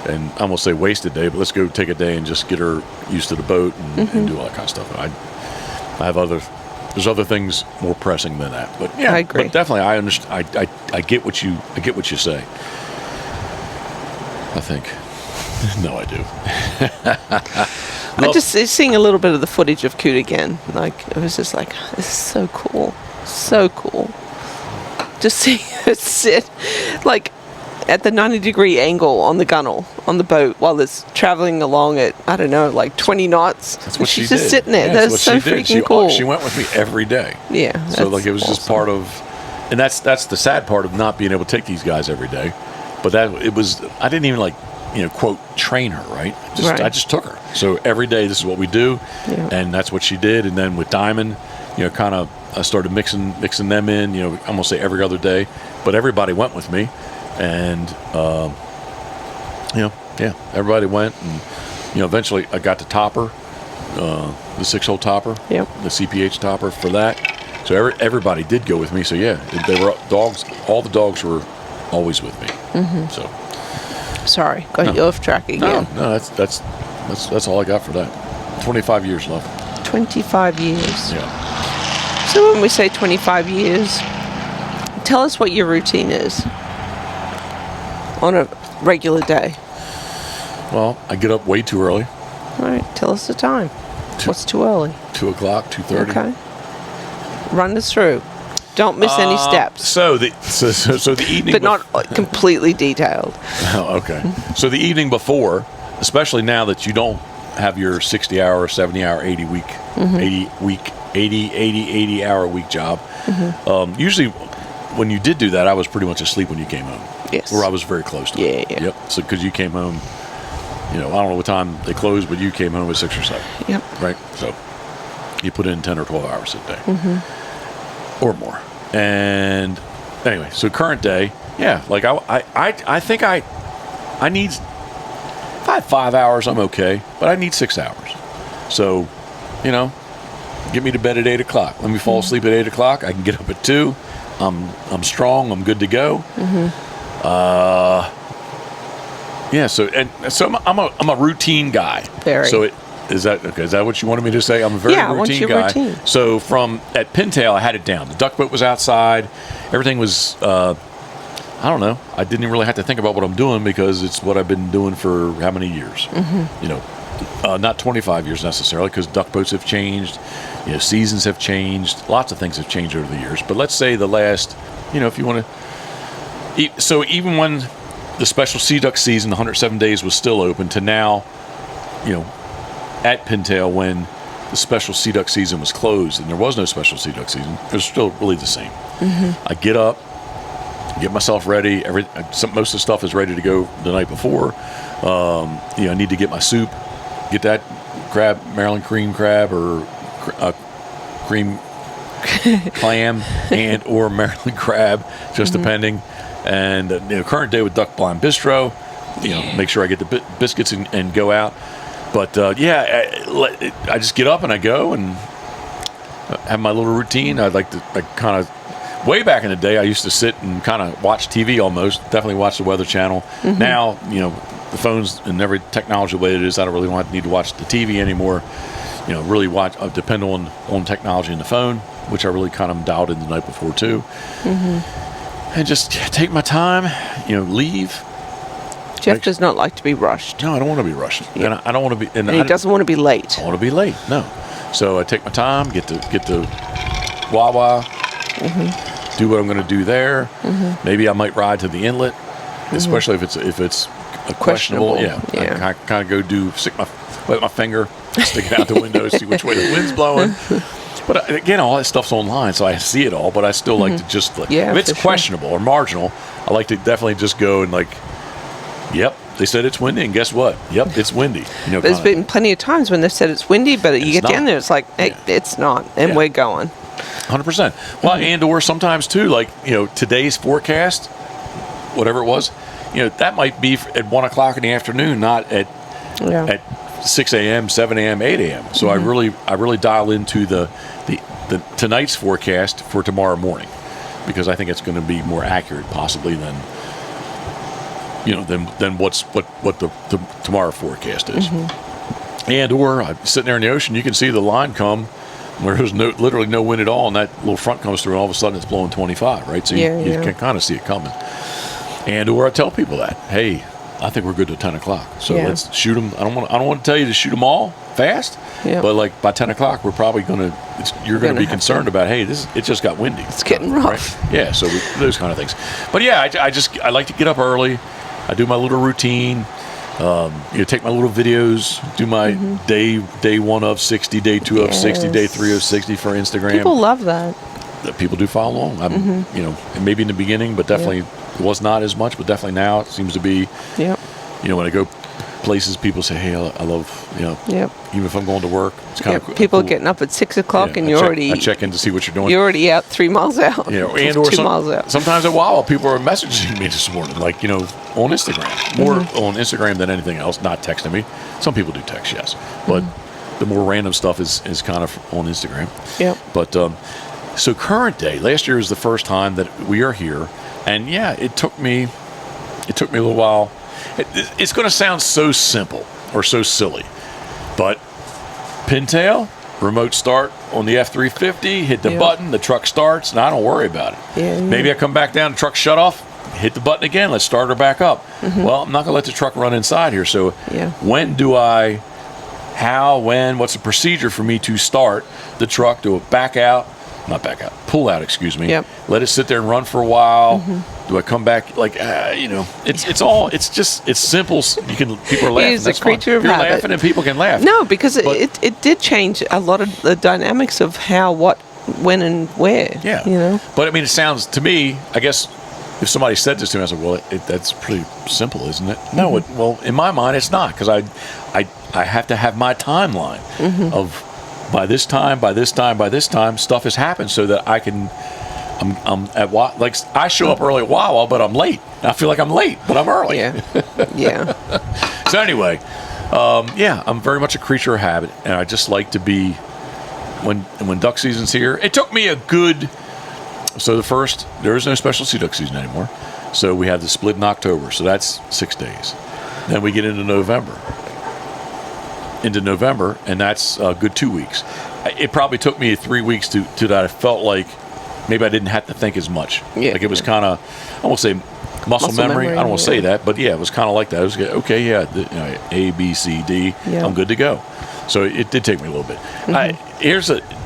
S2: I almost say waste a day, but let's go take a day and just get her used to the boat and do all that kind of stuff. I have other there's other things more pressing than that. But yeah,
S1: I agree.
S2: But definitely, I understand. I get what you say. I think. No, I do.
S1: I just seeing a little bit of the footage of Coot again. Like, it was just like, this is so cool. So cool. Just seeing her sit, like, at the 90-degree angle on the gunnel, on the boat, while it's traveling along at, I don't know, like 20 knots.
S2: That's what
S1: she's
S2: she
S1: just
S2: did.
S1: sitting there.
S2: Yeah,
S1: That's so freaking cool.
S2: She went with me every day.
S1: Yeah.
S2: So, like, it was
S1: awesome.
S2: just part of, and that's the sad part of not being able to take these guys every day. But I didn't even, like, quote, train her, right? I just took her. So every day, this is what we do, and that's what she did. And then with Diamond, kind of, I started mixing them in, almost say every other day. But everybody went with me, and everybody went, and eventually I got the topper, the 6-hole topper, the CPH topper for that. So everybody did go with me. So yeah, they were dogs. All the dogs were always with me. So.
S1: Sorry, got you off track again.
S2: No, that's all I got for that. 25 years left.
S1: 25 years.
S2: Yeah.
S1: So when we say 25 years, tell us what your routine is on a regular day.
S2: Well, I get up way too early.
S1: All right, tell us the time. What's too early?
S2: 2 o'clock, 2:30.
S1: Okay. Run us through. Don't miss any steps.
S2: So the evening,
S1: but not completely detailed.
S2: Oh, okay. So the evening before, especially now that you don't have your 60-hour, 70-hour, 80-hour week job. Usually, when you did do that, I was pretty much asleep when you came home.
S1: Yes.
S2: Or I was very close to it.
S1: Yeah.
S2: Yep. So because you came home, I don't know what time they closed, but you came home at 6 or 7.
S1: Yep.
S2: Right. So you put in 10 or 12 hours a day. Or more. And anyway, so current day, like I think I need, if I have 5 hours, I'm okay, but I need 6 hours. So, get me to bed at 8 o'clock. Let me fall asleep at 8 o'clock. I can get up at 2. I'm strong. I'm good to go. So I'm a routine guy.
S1: Very.
S2: So is that okay? Is that what you wanted me to say? I'm a very routine guy.
S1: Routine.
S2: So at Pintail, I had it down. The duck boat was outside. Everything was. I don't know. I didn't really have to think about what I'm doing because it's what I've been doing for how many years? Not 25 years necessarily, because duck boats have changed. Seasons have changed. Lots of things have changed over the years. But let's say the last, if you want to. So even when the special sea duck season, the 107 days, was still open, to now, at Pintail, when the special sea duck season was closed and there was no special sea duck season, it was still really the same. I get up, get myself ready. Most of the stuff is ready to go the night before. I need to get my soup, get that crab, Maryland cream crab, or cream clam, and or Maryland crab, just depending. And current day with Duck Blind Bistro, make sure I get the biscuits and go out. But I just get up and I go and have my little routine. I'd like to kind of, way back in the day, I used to sit and kind of watch TV almost. Definitely watch the Weather Channel. Now, the phones and every technology the way it is, I don't really need to watch the TV anymore. Really depend on technology in the phone, which I really kind of dialed in the night before too. And just take my time, leave.
S1: Jeff does not like to be rushed.
S2: No, I don't want to be rushed. And I don't want to be.
S1: And he doesn't want to be late.
S2: I want to be late. No. So I take my time, get to Wawa, do what I'm going to do there. Maybe I might ride to the inlet, especially if it's questionable. Yeah. I kind of go wet my finger, stick it out the window, see which way the wind's blowing. But again, all that stuff's online, so I see it all. But I still like to just, if it's questionable or marginal, I like to definitely just go and yep, they said it's windy, and guess what? Yep, it's windy.
S1: There's been plenty of times when they've said it's windy, but you get down there, it's like, hey, it's not, and we're going.
S2: 100%. Well, and or sometimes too, today's forecast, whatever it was, that might be at 1 o'clock in the afternoon, not at 6 a.m., 7 a.m., 8 a.m. So I really dial into the tonight's forecast for tomorrow morning, because I think it's going to be more accurate possibly than what the tomorrow forecast is. And or I'm sitting there in the ocean, you can see the line come where there's literally no wind at all, and that little front comes through, and all of a sudden it's blowing 25, right? So you can kind of see it coming. And or I tell people that, hey, I think we're good to 10 o'clock. So let's shoot them. I don't want to tell you to shoot them all fast, but like by 10 o'clock, we're probably you're going to be concerned about, hey, it just got windy.
S1: It's getting rough.
S2: Right? Yeah, so those kind of things. But yeah, I like to get up early. I do my little routine. Take my little videos, do my day 1 of 60, day 2 of 60, day 3 of 60 for Instagram.
S1: People love that.
S2: People do follow along. I'm, maybe in the beginning, but definitely it was not as much, but definitely now it seems to be.
S1: Yep.
S2: When I go places, people say, "Hey, I love," even if I'm going to work, it's kind of
S1: people
S2: cool.
S1: Getting up at 6 o'clock and
S2: I check in to see what you're doing.
S1: You're already out 3 miles out.
S2: And or 2 miles out. Sometimes at Wawa, people are messaging me this morning, like on Instagram, more on Instagram than anything else. Not texting me. Some people do text, yes, but the more random stuff is kind of on Instagram.
S1: Yep.
S2: But so current day, last year is the first time that we are here, and it took me a little while. It's going to sound so simple or so silly, but pintail, remote start on the F350, hit the button, the truck starts, and I don't worry about it. Maybe I come back down, the truck shut off, hit the button again, let's start her back up. Well, I'm not going to let the truck run inside here, so when do I, what's the procedure for me to start the truck, do it pull out, excuse me, let it sit there and run for a while. Do I come back? It's simple. People are laughing.
S1: He's
S2: That's
S1: a creature of
S2: You're
S1: habit.
S2: laughing and people can laugh.
S1: No, because it did change a lot of the dynamics of how, what, when, and where.
S2: Yeah. But I mean, it sounds to me, I guess, if somebody said this to me, I said, well, that's pretty simple, isn't it? No, well, in my mind, it's not, because I have to have my timeline of by this time, stuff has happened so that I'm at like I show up early at Wawa, but I'm late. I feel like I'm late, but I'm early. So anyway, I'm very much a creature of habit, and I just like to be when duck season's here. It took me there is no specialty duck season anymore. So we have the split in October, so that's 6 days. Then we get into November, and that's a good 2 weeks. It probably took me 3 weeks to that I felt like maybe I didn't have to think as much. Like it was kind of, I won't say muscle memory. I don't want to say that, but it was kind of like that. It was okay, A, B, C, D. I'm good to go. So it did take me a little bit.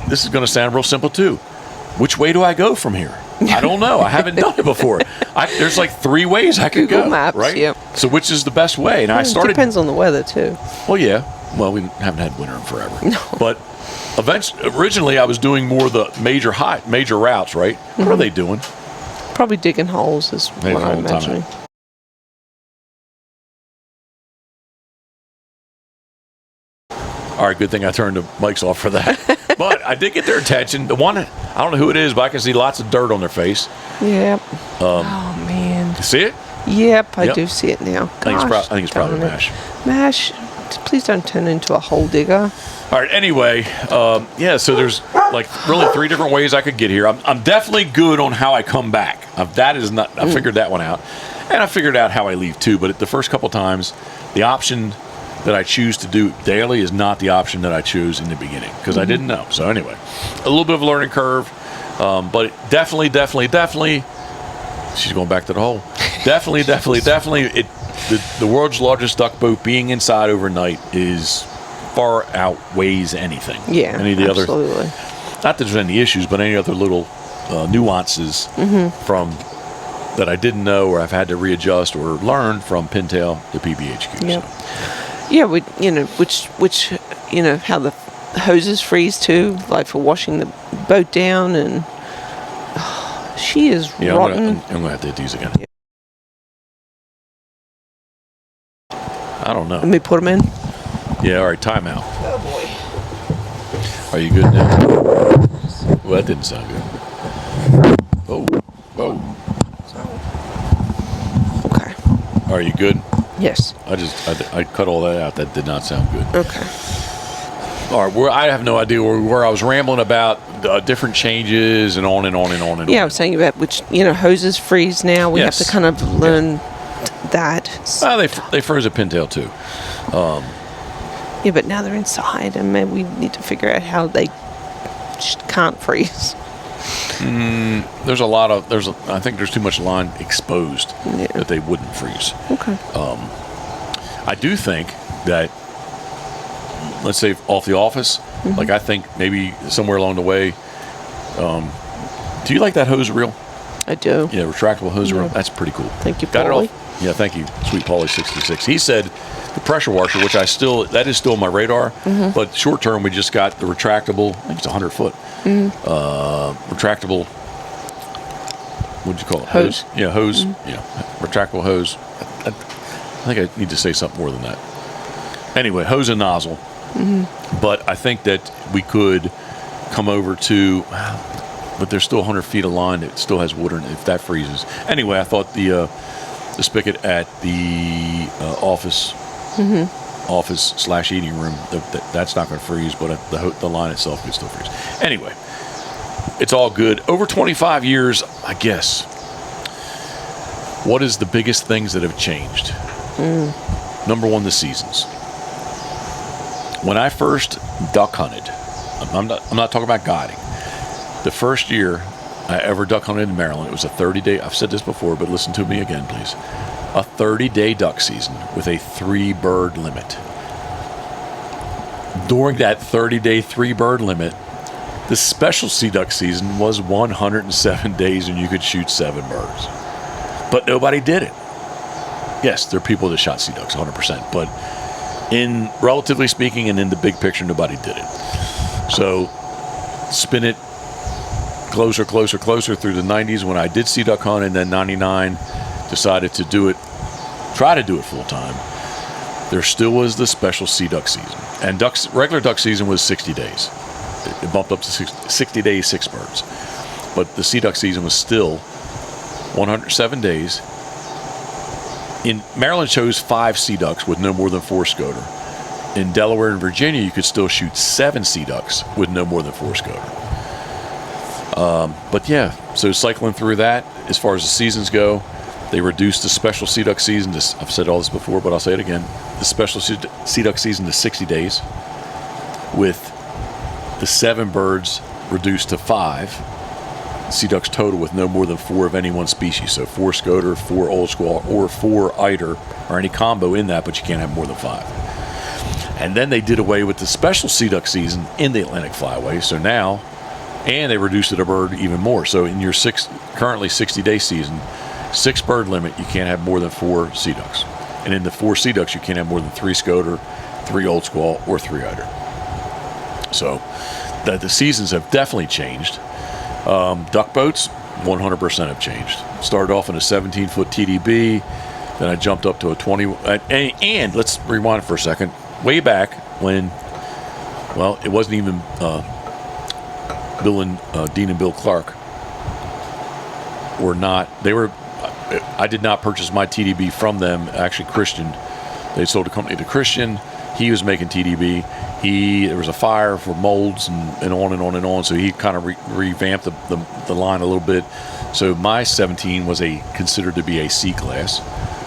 S2: This is going to sound real simple too. Which way do I go from here? I don't know. I haven't done it before. There's like 3 ways I could go.
S1: Maps,
S2: right? So which is the best way? And I started.
S1: Depends on the weather too.
S2: Well, yeah. Well, we haven't had winter in forever.
S1: No.
S2: But originally I was doing more of the major routes, right? What are they doing?
S1: Probably digging holes is what I'm imagining.
S2: All right, good thing I turned the mics off for that. But I did get their attention. The one, I don't know who it is, but I can see lots of dirt on their face.
S1: Yep. Oh, man.
S2: You see it?
S1: Yep, I do see it now.
S2: I think it's probably MASH.
S1: MASH, please don't turn into a hole digger.
S2: All right, anyway, so there's like really 3 different ways I could get here. I'm definitely good on how I come back. I figured that one out. And I figured out how I leave too, but the first couple times, the option that I choose to do daily is not the option that I chose in the beginning, because I didn't know. So anyway, a little bit of a learning curve, but definitely, she's going back to the hole. Definitely, the world's largest duck boat being inside overnight far outweighs anything.
S1: Yeah,
S2: any of the
S1: absolutely.
S2: Not that there's any issues, but any other little nuances from that I didn't know, or I've had to readjust or learn from Pintail to PBHQ.
S1: Yep.
S2: So.
S1: Yeah, which how the hoses freeze too, like for washing the boat down, and she is rotten.
S2: I'm gonna have to hit these again. Yeah. I don't know.
S1: Let me put them in.
S2: Yeah, all right, time out.
S1: Oh boy.
S2: Are you good now? Well, that didn't sound good. Oh.
S1: Okay.
S2: Are you good?
S1: Yes.
S2: I cut all that out. That did not sound good.
S1: Okay.
S2: All right, I have no idea where I was rambling about different changes and on and on and on and on.
S1: Yeah, I was saying about which, hoses freeze now. We have to kind of learn that.
S2: Well, they froze a pintail too.
S1: Yeah, but now they're inside, and maybe we need to figure out how they just can't freeze?
S2: I think there's too much line exposed that they wouldn't freeze.
S1: Okay.
S2: I do think that, let's say off the office, like I think maybe somewhere along the way, do you like that hose reel?
S1: I do.
S2: Yeah, retractable hose reel. That's pretty cool.
S1: Thank you,
S2: Got
S1: Paulie.
S2: it all? Yeah, thank you, Sweet Paulie 66. He said the pressure washer, which that is still on my radar, but short term we just got the retractable, I think it's 100 foot, retractable, what'd you call it?
S1: Hose.
S2: Yeah, hose. Yeah, retractable hose. I think I need to say something more than that. Anyway, hose and nozzle. But I think that we could come over to, but there's still 100 feet of line that still has water in it if that freezes. Anyway, I thought the spigot at the office/eating room, that's not going to freeze, but the line itself could still freeze. Anyway, it's all good. Over 25 years, I guess. What is the biggest things that have changed? Number one, the seasons. When I first duck hunted, I'm not talking about guiding. The first year I ever duck hunted in Maryland, it was a 30-day, I've said this before, but listen to me again, please. A 30-day duck season with a 3-bird limit. During that 30-day 3-bird limit, the special sea duck season was 107 days and you could shoot 7 birds. But nobody did it. Yes, there are people that shot sea ducks 100%, but in relatively speaking and in the big picture, nobody did it. So spin it closer through the 90s when I did sea duck hunt, and then 99 decided to try to do it full time. There still was the special sea duck season, and regular duck season was 60 days. It bumped up to 60 days, 6 birds. But the sea duck season was still 107 days. In Maryland chose 5 sea ducks with no more than 4 scoter. In Delaware and Virginia, you could still shoot 7 sea ducks with no more than 4 scoter. But yeah, so cycling through that, as far as the seasons go, they reduced the special sea duck season to, I've said all this before, but I'll say it again, the special sea duck season to 60 days, with the 7 birds reduced to 5 sea ducks total with no more than 4 of any one species. So 4 scoter, 4 old squaw, or 4 eider, or any combo in that, but you can't have more than 5. And then they did away with the special sea duck season in the Atlantic Flyway. So now, and they reduced it a bird even more. So in your currently 60-day season, 6 bird limit, you can't have more than 4 sea ducks. And in the 4 sea ducks, you can't have more than 3 scoter, 3 old squaw, or 3 eider. So the seasons have definitely changed. Duck boats, 100% have changed. Started off in a 17-foot TDB, then I jumped up to a 20. And let's rewind for a second. Way back when, well, it wasn't even Dean and Bill Clark were not. They were. I did not purchase my TDB from them. Actually, Christian. They sold a company to Christian. He was making TDB. There was a fire for molds and on and on and on. So he kind of revamped the line a little bit. So my 17 was considered to be a C-class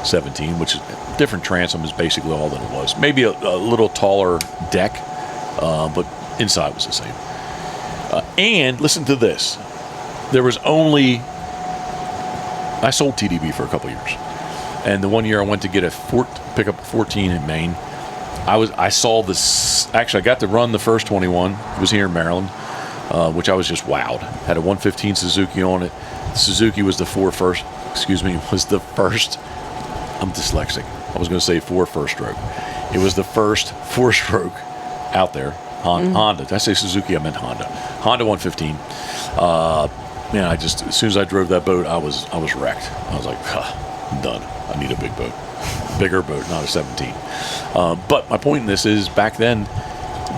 S2: 17, which is different transom is basically all that it was. Maybe a little taller deck, but inside was the same. And listen to this. There was only... I sold TDB for a couple years. And the one year I went to get pick up 14 in Maine, I saw this. Actually, I got to run the first 21. It was here in Maryland, which I was just wowed. Had a 115 Suzuki on it. Suzuki was the first. I'm dyslexic. I was going to say 4 first stroke. It was the first 4-stroke out there. Honda. Did I say Suzuki? I meant Honda. Honda 115. Man, as soon as I drove that boat, I was wrecked. I was like, I'm done. I need a big boat. Bigger boat, not a 17. But my point in this is, back then,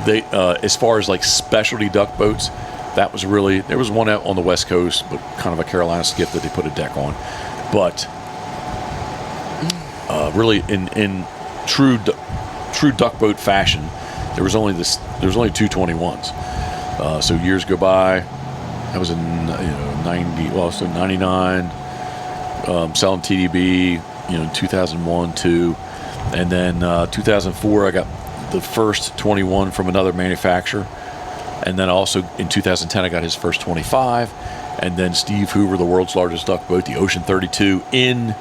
S2: they as far as like specialty duck boats, that was really, there was one out on the West Coast, but kind of a Carolina skiff that they put a deck on. But really, in true duck boat fashion, there was only 2 21s. So years go by. That was in 99, selling TDB, 2001, 2, and then 2004 I got the first 21 from another manufacturer, And then also in 2010, I got his first 25. And then Steve Hoover, the world's largest duck boat, the Ocean 32, in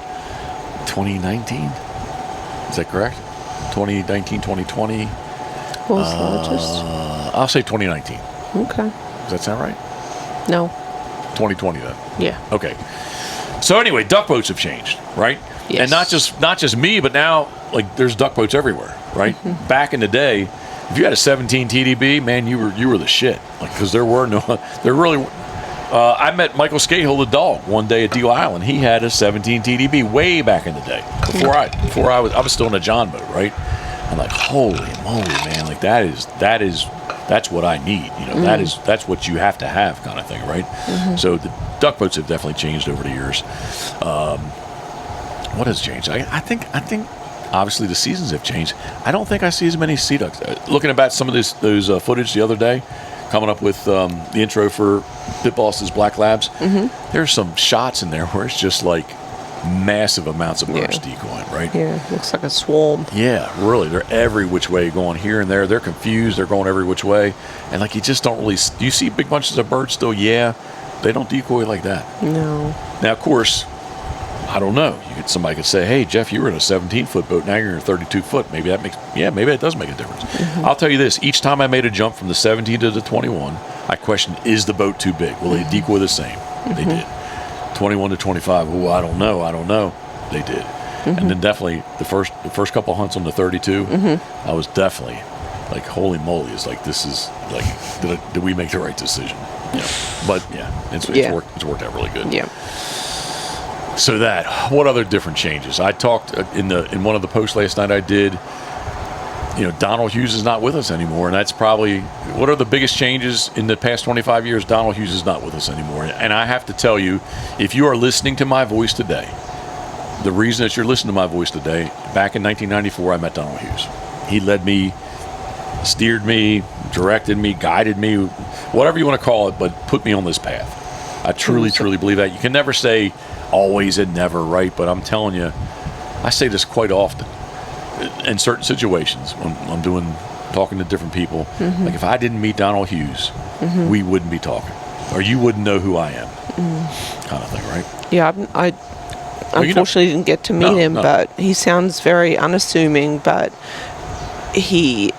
S2: 2019. Is that correct? 2019, 2020?
S1: World's largest?
S2: I'll say 2019.
S1: Okay.
S2: Does that sound right?
S1: No.
S2: 2020 then.
S1: Yeah.
S2: Okay. So anyway, duck boats have changed, right?
S1: Yes.
S2: And not just me, but now like there's duck boats everywhere, right?
S1: Mm-hmm.
S2: Back in the day, if you had a 17 TDB, man, you were the shit. Like because there really. I met Michael Scahill, the dog, one day at Deal Island. He had a 17 TDB way back in the day. Before I was still in a John boat, right? I'm like, holy moly, man! Like that's what I need. You know, that's what you have to have, kind of thing, right? Mm-hmm. So the duck boats have definitely changed over the years. What has changed? I think obviously the seasons have changed. I don't think I see as many sea ducks. Looking about some of those footage the other day, coming up with the intro for Pitboss's Black Labs, there's some shots in there where it's just like massive amounts of birds decoying, right?
S1: Yeah, looks like a swarm.
S2: Yeah, really. They're every which way going here and there. They're confused. They're going every which way. And like you just don't really... Do you see big bunches of birds still? Yeah. They don't decoy like that.
S1: No.
S2: Now, of course, I don't know. Somebody could say, hey, Jeff, you were in a 17-foot boat. Now you're in a 32-foot. Maybe that does make a difference. I'll tell you this. Each time I made a jump from the 17 to the 21, I questioned, is the boat too big? Will they decoy the same? They did. 21 to 25, oh, I don't know. They did. And then definitely the first couple hunts on the 32, I was definitely like, holy moly, it's like, this is like, did we make the right decision? Yeah. But yeah, it's worked out really good.
S1: Yeah.
S2: So what other different changes? I talked in one of the posts last night I did, Donald Hughes is not with us anymore, and that's probably, what are the biggest changes in the past 25 years? Donald Hughes is not with us anymore. And I have to tell you, if you are listening to my voice today, the reason that you're listening to my voice today, back in 1994, I met Donald Hughes. He led me, steered me, directed me, guided me, whatever you want to call it, but put me on this path. I truly, truly believe that. You can never say always and never, right? But I'm telling you, I say this quite often. In certain situations, when I'm talking to different people, like if I didn't meet Donald Hughes, we wouldn't be talking, or you wouldn't know who I am, kind of thing, right?
S1: Yeah, I unfortunately didn't get to meet him, but he sounds very unassuming, but he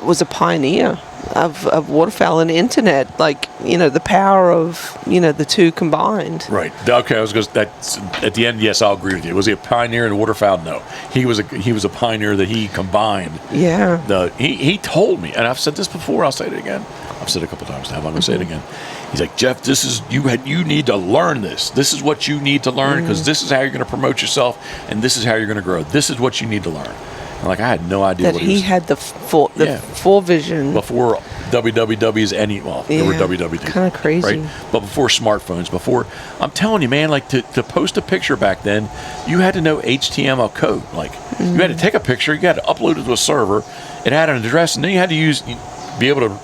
S1: was a pioneer of waterfowl and internet, like, the power of, the two combined.
S2: Right. Okay, I was going to, that's at the end, yes, I'll agree with you. Was he a pioneer in waterfowl? No. He was a pioneer that he combined.
S1: Yeah.
S2: He told me, and I've said this before, I'll say it again. I've said it a couple times now, I'm going to say it again. He's like, Jeff, this is, you need to learn this. This is what you need to learn, because this is how you're going to promote yourself, and this is how you're going to grow. This is what you need to learn. And like, I had no idea
S1: that
S2: what
S1: he had the full vision
S2: before WWW's there were WWWs,
S1: kind of crazy,
S2: right? But before smartphones, I'm telling you, man, like to post a picture back then, you had to know HTML code. Like you had to take a picture, you had to upload it to a server, it had an address, and then you had to be able to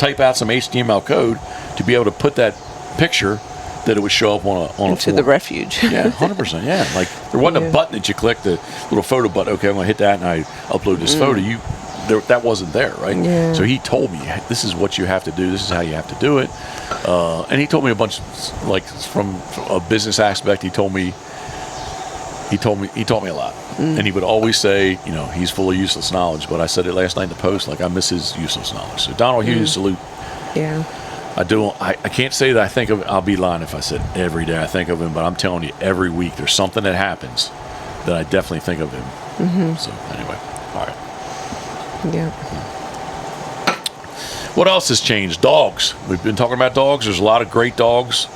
S2: type out some HTML code to be able to put that picture that it would show up on a
S1: into the refuge.
S2: Yeah, 100%. Yeah, like there wasn't a button that you click, the little photo button. Okay, I'm gonna hit that and I upload this photo. That wasn't there, right? Yeah. So he told me, this is what you have to do. This is how you have to do it. And he told me a bunch, like from a business aspect. He told me a lot. And he would always say, he's full of useless knowledge. But I said it last night in the post, like I miss his useless knowledge. So Donald Hughes, salute.
S1: Yeah.
S2: I do. I can't say that I think of. I'll be lying if I said every day I think of him, but I'm telling you, every week there's something that happens that I definitely think of him. So anyway, all right.
S1: Yeah.
S2: What else has changed? Dogs. We've been talking about dogs. There's a lot of great dogs,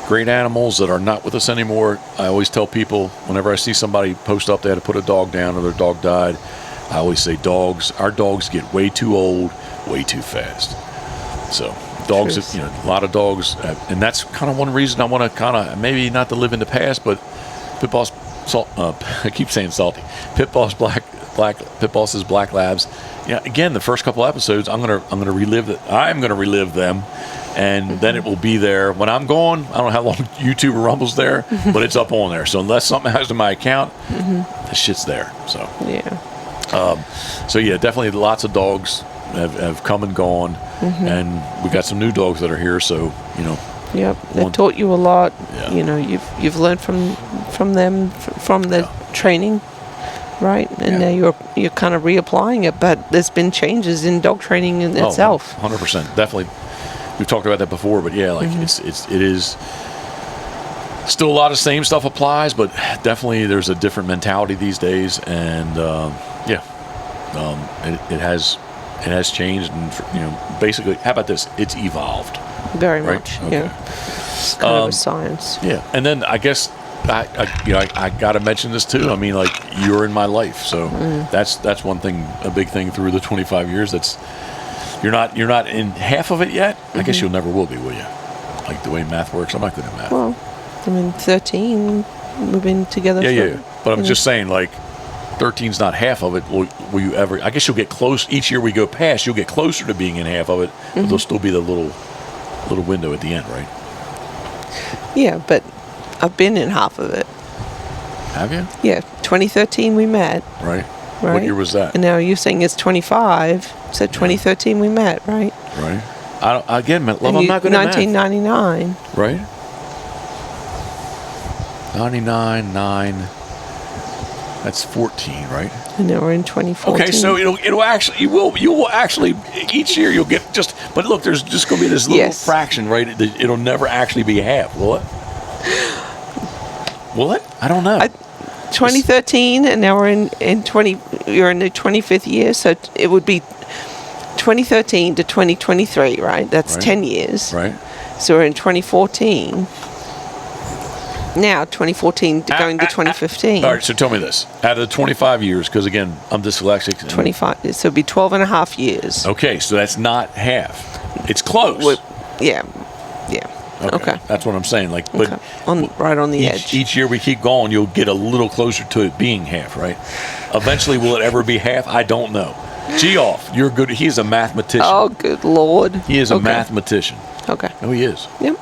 S2: great animals that are not with us anymore. I always tell people whenever I see somebody post up they had to put a dog down or their dog died, I always say our dogs get way too old, way too fast. So. Dogs, a lot of dogs, and that's kind of one reason I want to maybe not to live in the past, but Pitboss, I keep saying salty, Pitboss's Black Labs. Yeah, again, the first couple episodes, I'm gonna relive them, and then it will be there when I'm gone. I don't know how long YouTube or Rumble's there, but it's up on there. So unless something happens to my account, the shit's there. So
S1: yeah.
S2: So yeah, definitely lots of dogs. have come and gone, and we got some new dogs that are here. So
S1: Yep, they taught you a lot.
S2: Yeah.
S1: You've learned from them from the training, right? And now you're kind of reapplying it. But there's been changes in dog training in itself.
S2: 100%, definitely. We've talked about that before, but yeah, like it is still a lot of same stuff applies, but definitely there's a different mentality these days, and it has changed, and basically, how about this? It's evolved.
S1: Very
S2: right?
S1: much,
S2: Okay.
S1: yeah. It's kind of a science.
S2: Yeah, and then I guess I got to mention this too. I mean, like, you're in my life, so that's one thing, a big thing through the 25 years. That's you're not in half of it yet. I guess you'll never will be, will you? Like the way math works, I'm not good at math.
S1: Well, I mean, 13, we've been together.
S2: Yeah. But I'm just saying, like, 13's not half of it. Will you ever? I guess you'll get close. Each year we go past, you'll get closer to being in half of it. But there'll still be the little window at the end, right?
S1: Yeah, but I've been in half of it.
S2: Have you?
S1: Yeah, 2013 we met.
S2: Right.
S1: Right.
S2: What year was that?
S1: And now you're saying it's 25, so 2013 we met, right?
S2: Right. I'm not good at math.
S1: 1999.
S2: Right. 99, 9. That's 14, right?
S1: And now we're in 2014.
S2: Okay, so it'll actually you will actually each year you'll get just. But look, there's just going to be this little fraction, right? It'll never actually be half, will it? Will it? I don't know.
S1: 2013, and now we're in 20. You're in the 25th year, so it would be 2013 to 2023, right? That's 10 years.
S2: Right.
S1: So we're in 2014. Now 2014 going to 2015.
S2: All right, so tell me this: out of the 25 years, because again, I'm dyslexic.
S1: 25. So it'd be 12 and a half years.
S2: Okay, so that's not half. It's close.
S1: Yeah. Okay.
S2: That's what I'm saying. Like, but
S1: right on the edge.
S2: Each year we keep going, you'll get a little closer to it being half, right? Eventually, will it ever be half? I don't know. Geoff, you're good. He is a mathematician.
S1: Oh, good Lord.
S2: He is a mathematician.
S1: Okay.
S2: No, he is.
S1: Yep.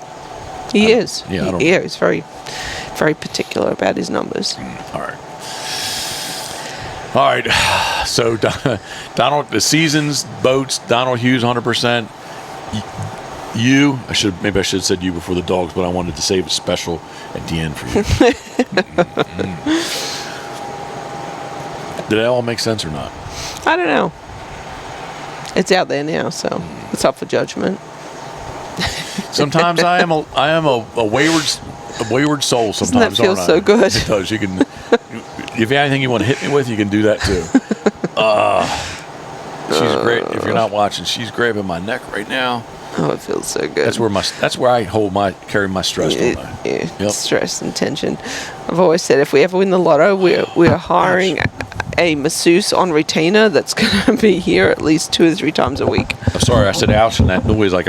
S1: He is.
S2: Yeah, I don't know.
S1: Yeah, he's very, very particular about his numbers.
S2: All right. So, Donald, the seasons, boats, Donald Hughes, 100%. You, maybe I should have said you before the dogs, but I wanted to save a special at the end for you. Did that all make sense or not?
S1: I don't know. It's out there now, so it's up for judgment.
S2: Sometimes I am a wayward soul. Sometimes
S1: doesn't that feel so good?
S2: It does. You can, if you have anything you want to hit me with, you can do that too. She's great. If you're not watching, she's grabbing my neck right now.
S1: Oh, it feels so good.
S2: That's where I carry my stress.
S1: Yep. Stress and tension. I've always said if we ever win the lotto, we're hiring a masseuse on retainer that's going to be here at least 2 or 3 times a week.
S2: I'm sorry, I said ouch, and that noise I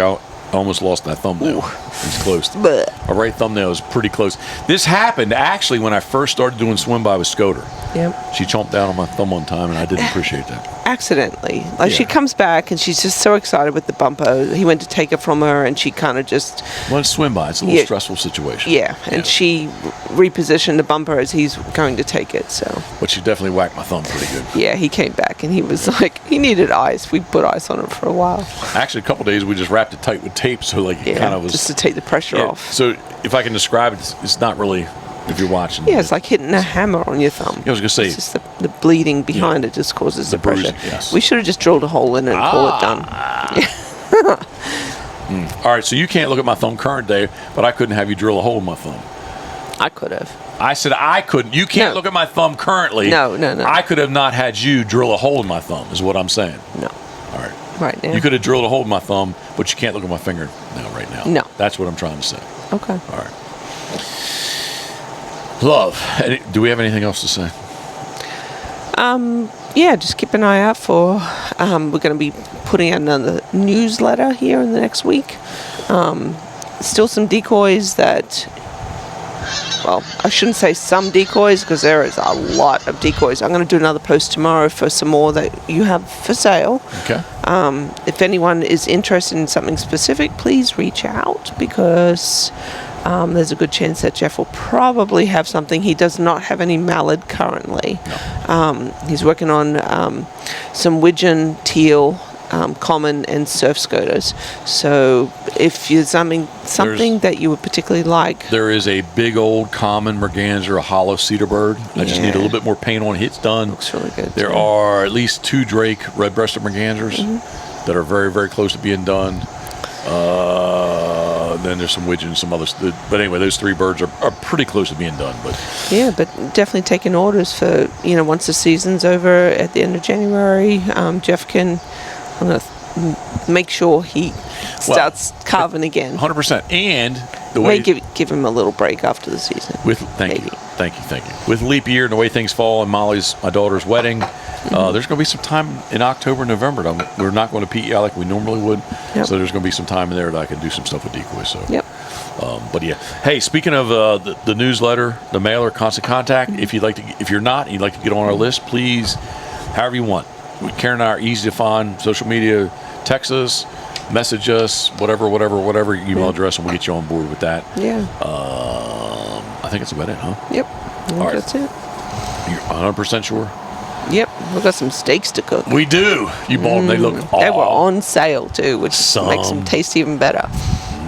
S2: almost lost that thumbnail. It's close.
S1: But
S2: our right thumbnail is pretty close. This happened actually when I first started doing swim by with Scoter.
S1: Yep.
S2: She chomped down on my thumb one time, and I didn't appreciate that.
S1: Accidentally. She comes back, and she's just so excited with the bumper. He went to take it from her, and she kind of just...
S2: Well, it's swim by. It's a little stressful situation.
S1: Yeah, and she repositioned the bumper as he's going to take it, so...
S2: But she definitely whacked my thumb pretty good.
S1: Yeah, he came back, and he was like... He needed ice. We put ice on him for a while.
S2: Actually, a couple days, we just wrapped it tight with tape, so it kind of was...
S1: just to take the pressure off.
S2: So, if I can describe it, it's not really... If you're watching.
S1: Yeah, it's like hitting a hammer on your thumb.
S2: I was going to say.
S1: It's just the bleeding behind it just causes the pressure.
S2: Bruising, yes.
S1: We should have just drilled a hole in it and call it done.
S2: All right, so you can't look at my thumb current day, but I couldn't have you drill a hole in my thumb.
S1: I could have.
S2: I said I couldn't. You can't look at my thumb currently.
S1: No.
S2: I could have not had you drill a hole in my thumb, is what I'm saying.
S1: No.
S2: All right.
S1: Right now.
S2: You could have drilled a hole in my thumb, but you can't look at my finger right now.
S1: No.
S2: That's what I'm trying to say.
S1: Okay.
S2: All right. Love. Do we have anything else to say?
S1: Yeah, just keep an eye out for... we're going to be putting out another newsletter here in the next week. Still some decoys that... Well, I shouldn't say some decoys because there is a lot of decoys. I'm going to do another post tomorrow for some more that you have for sale.
S2: Okay.
S1: If anyone is interested in something specific, please reach out because... there's a good chance that Jeff will probably have something. He does not have any mallard currently.
S2: No.
S1: He's working on some widgeon teal common and surf scoters. So if you're something that you would particularly like.
S2: There is a big old common merganser, a hollow cedar bird. I just need a little bit more paint on it. It's done.
S1: Looks really good.
S2: There are at least 2 Drake red-breasted mergansers that are very, very close to being done. Then there's some widgeons, some others. But anyway, those 3 birds are pretty close to being done. But
S1: definitely taking orders for, once the season's over at the end of January, Jeff I'm going to make sure he starts carving again.
S2: 100%. And the way...
S1: give him a little break after the season.
S2: Thank you. With leap year and the way things fall and my daughter's wedding, there's going to be some time in October and November. We're not going to PEI like we normally would. Yep. So there's going to be some time in there that I can do some stuff with decoys. So.
S1: Yep.
S2: But yeah. Hey, speaking of the newsletter, the mailer, Constant Contact, if you'd like to get on our list, please, however you want. Karen and I are easy to find. Social media, text us, message us, whatever email address, and we'll get you on board with that.
S1: Yeah.
S2: I think that's about it, huh?
S1: Yep.
S2: All right.
S1: That's it.
S2: You're 100% sure?
S1: Yep. We've got some steaks to cook.
S2: We do. You bought them. They look awesome.
S1: They were on sale, too, which makes them taste even better.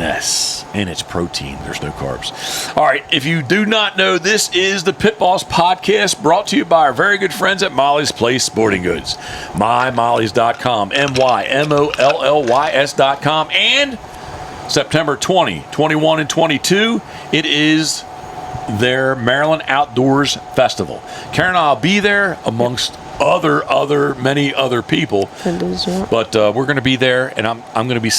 S2: And it's protein. There's no carbs. All right. If you do not know, this is the Pit Boss Podcast, brought to you by our very good friends at Molly's Place Sporting Goods. MyMollys.com. MyMollys.com. And September 20, 21, and 22, it is their Maryland Outdoors Festival. Karen and I will be there amongst many other people. But we're going to be there, and I'm going to be...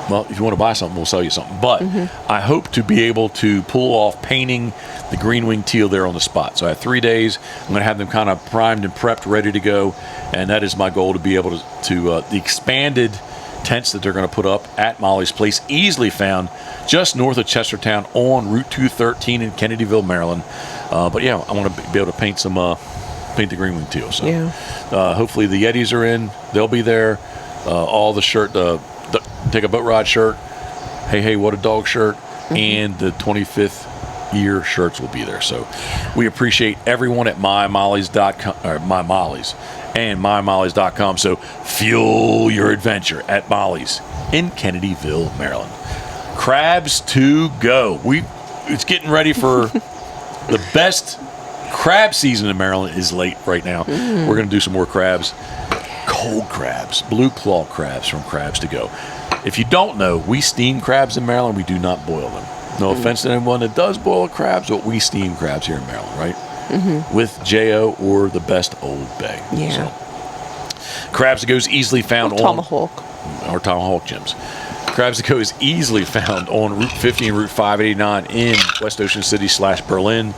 S2: well, if you want to buy something, we'll sell you something. But I hope to be able to pull off painting the green wing teal there on the spot. So I have 3 days. I'm going to have them kind of primed and prepped, ready to go. And that is my goal, to be able to the expanded tents that they're going to put up at Molly's Place, easily found just north of Chestertown on Route 213 in Kennedyville, Maryland. But yeah, I want to be able to paint the green wing teal. So hopefully the Yetis are in. They'll be there. All the shirt, Take a Boat Ride shirt, Hey What a Dog shirt, and the 25th year shirts will be there. So we appreciate everyone at MyMollys.com, or MyMollys, and MyMollys.com. So fuel your adventure at Molly's in Kennedyville, Maryland. Crabs to go. It's getting ready for the best crab season in Maryland is late right now. We're going to do some more crabs. Cold crabs, blue claw crabs from Crabs to Go. If you don't know, we steam crabs in Maryland. We do not boil them. No offense to anyone that does boil crabs, but we steam crabs here in Maryland, right? With J.O. or the best Old Bay.
S1: Yeah.
S2: So, Crabs to Go is easily found
S1: Tomahawk.
S2: Or Tomahawk Gyms. Crabs to Go is easily found on Route 50 and Route 589 in West Ocean City / Berlin.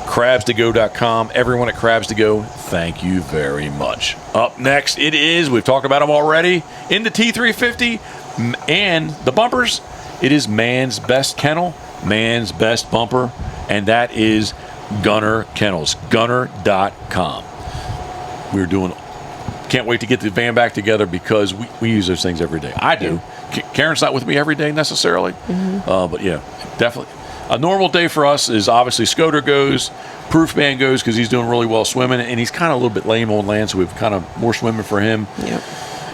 S2: Crabstogo.com. Everyone at Crabs to Go, thank you very much. Up next, we've talked about them already, in the T350 and the bumpers, it is man's best kennel, man's best bumper, and that is Gunner Kennels. Gunner.com. Can't wait to get the van back together, because we use those things every day. I do. Karen's not with me every day necessarily, but yeah, definitely. A normal day for us is obviously Scoter goes, Proofman goes because he's doing really well swimming, and he's kind of a little bit lame on land, so we've kind of more swimming for him.
S1: Yep.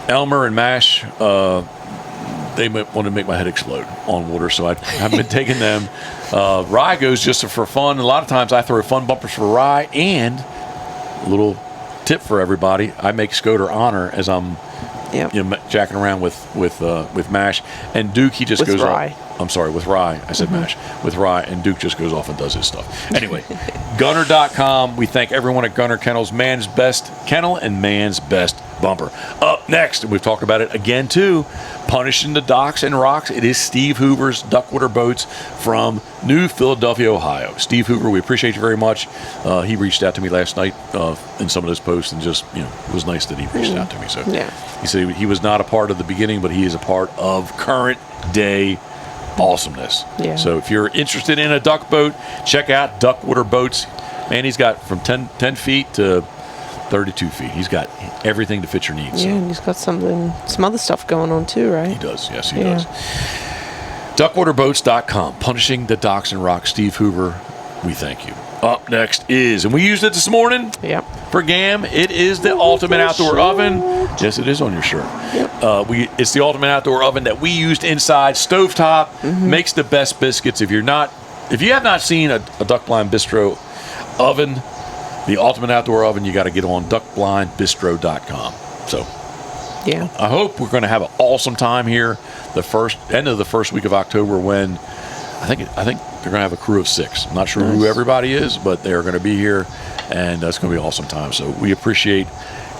S2: Elmer and Mash, they might want to make my head explode on water, so I haven't been taking them. Rye goes just for fun. A lot of times I throw fun bumpers for Rye, and a little tip for everybody, I make Scoter honor as I'm jacking around with Mash, and Duke, he just goes
S1: Rye.
S2: off. I'm sorry, with Rye. I said Mash. With Rye, and Duke just goes off and does his stuff. Anyway, Gunner.com. We thank everyone at Gunner Kennels, man's best kennel and man's best bumper. Up next, and we've talked about it again too, punishing the docks and rocks. It is Steve Hoover's Duckwater Boats from New Philadelphia, Ohio. Steve Hoover, we appreciate you very much. He reached out to me last night in some of those posts, and just, it was nice that he reached out to me. So he said he was not a part of the beginning, but he is a part of current day awesomeness. Yeah. So if you're interested in a duck boat, check out Duckwater Boats. Man, he's got from 10 feet to 32 feet. He's got everything to fit your needs.
S1: Yeah, and he's got some other stuff going on too, right?
S2: He does. Yes, he does. Duckwaterboats.com. Punishing the docks and rocks. Steve Hoover, we thank you. Up next is, and we used it this morning.
S1: Yep.
S2: Brigam, it is the ultimate outdoor oven. Yes, it is on your shirt.
S1: Yep.
S2: It's the ultimate outdoor oven that we used inside. Stovetop makes the best biscuits. If you have not seen a Duck Blind Bistro oven, the ultimate outdoor oven, you got to get on duckblindbistro.com. So,
S1: yeah,
S2: I hope we're going to have an awesome time here. The end of the first week of October, when I think they're going to have a crew of 6. I'm not sure who everybody is, but they are going to be here, and it's going to be an awesome time. So we appreciate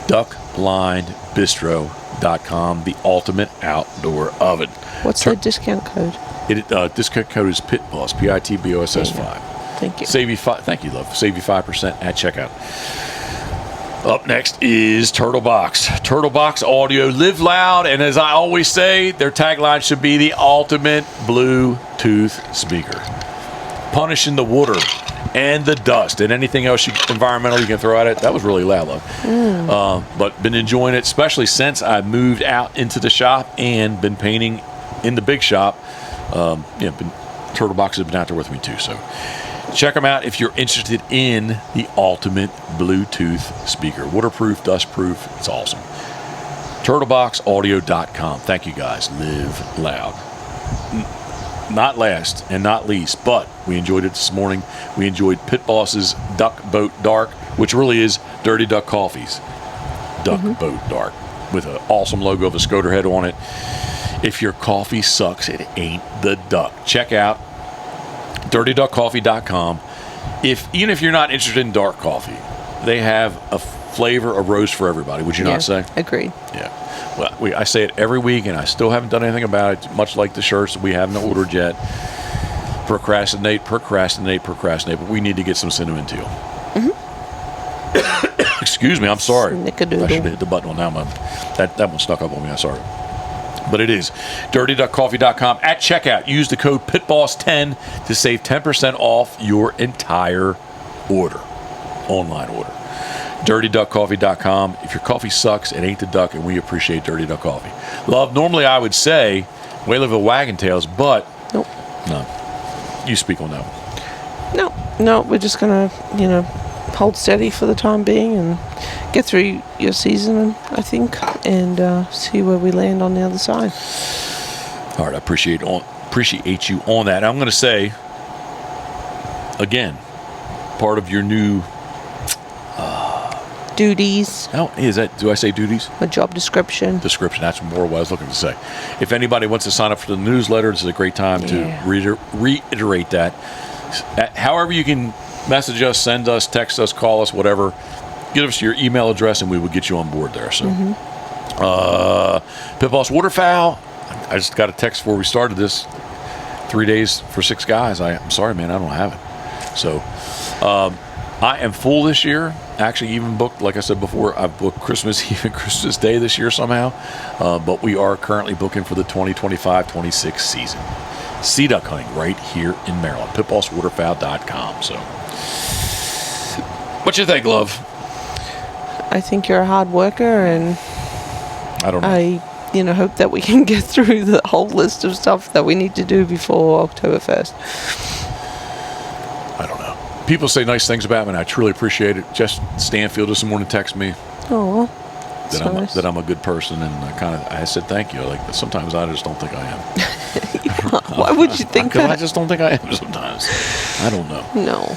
S2: duckblindbistro.com, the ultimate outdoor oven.
S1: What's the discount code?
S2: Discount code is Pitboss, PITBOSS 5.
S1: Thank you.
S2: Thank you, love. Save you 5% at checkout. Up next is Turtlebox. Turtlebox Audio, live loud, and as I always say, their tagline should be the ultimate Bluetooth speaker. Punishing the water and the dust and anything else environmental you can throw at it. That was really loud, love. But been enjoying it, especially since I moved out into the shop and been painting in the big shop. Turtlebox has been out there with me too, so check them out if you're interested in the ultimate Bluetooth speaker. Waterproof, dustproof, it's awesome. Turtleboxaudio.com. Thank you guys. Live loud. Not last and not least, but we enjoyed it this morning. We enjoyed Pitboss's Duck Boat Dark, which really is Dirty Duck Coffee's Duck Boat Dark, with an awesome logo of a Scoter head on it. If your coffee sucks, it ain't the duck. Check out dirtyduckcoffee.com. Even if you're not interested in dark coffee, they have a flavor of roast for everybody. Would you not say?
S1: Agreed.
S2: Yeah. Well, I say it every week, and I still haven't done anything about it, much like the shirts that we haven't ordered yet. Procrastinate, but we need to get some cinnamon teal. Excuse me, I'm sorry. I should have hit the button on that one. That one snuck up on me, I'm sorry. But it is dirtyduckcoffee.com. At checkout, use the code PITBOSS10 to save 10% off your entire order, online order. dirtyduckcoffee.com. If your coffee sucks, it ain't the duck, and we appreciate Dirty Duck Coffee. Love, normally I would say Waylandville Wagon Tails, but
S1: nope.
S2: No. You speak on that one.
S1: No, we're just going to, hold steady for the time being and get through your season, I think, and see where we land on the other side.
S2: All right, I appreciate you on that. I'm going to say, again, part of your new
S1: duties.
S2: Oh, do I say duties?
S1: A job description.
S2: That's more what I was looking to say. If anybody wants to sign up for the newsletter, this is a great time to reiterate that. However you can message us, send us, text us, call us, whatever. Give us your email address, and we will get you on board there. So, Pitboss Waterfowl. I just got a text before we started this. 3 days for 6 guys. I'm sorry, man. I don't have it. So, I am full this year. Actually, even booked, like I said before, I've booked Christmas Eve and Christmas Day this year somehow. But we are currently booking for the 2025-26 season. Sea duck hunting right here in Maryland. pitbosswaterfowl.com. So, what you think, love?
S1: I think you're a hard worker, and
S2: I don't know.
S1: I hope that we can get through the whole list of stuff that we need to do before October 1st.
S2: I don't know. People say nice things about me, and I truly appreciate it. Jess Stanfield this morning texted me that I'm a good person, and I said thank you. But sometimes I just don't think I am.
S1: Why would you think that?
S2: I just don't think I am sometimes. I don't know.
S1: No.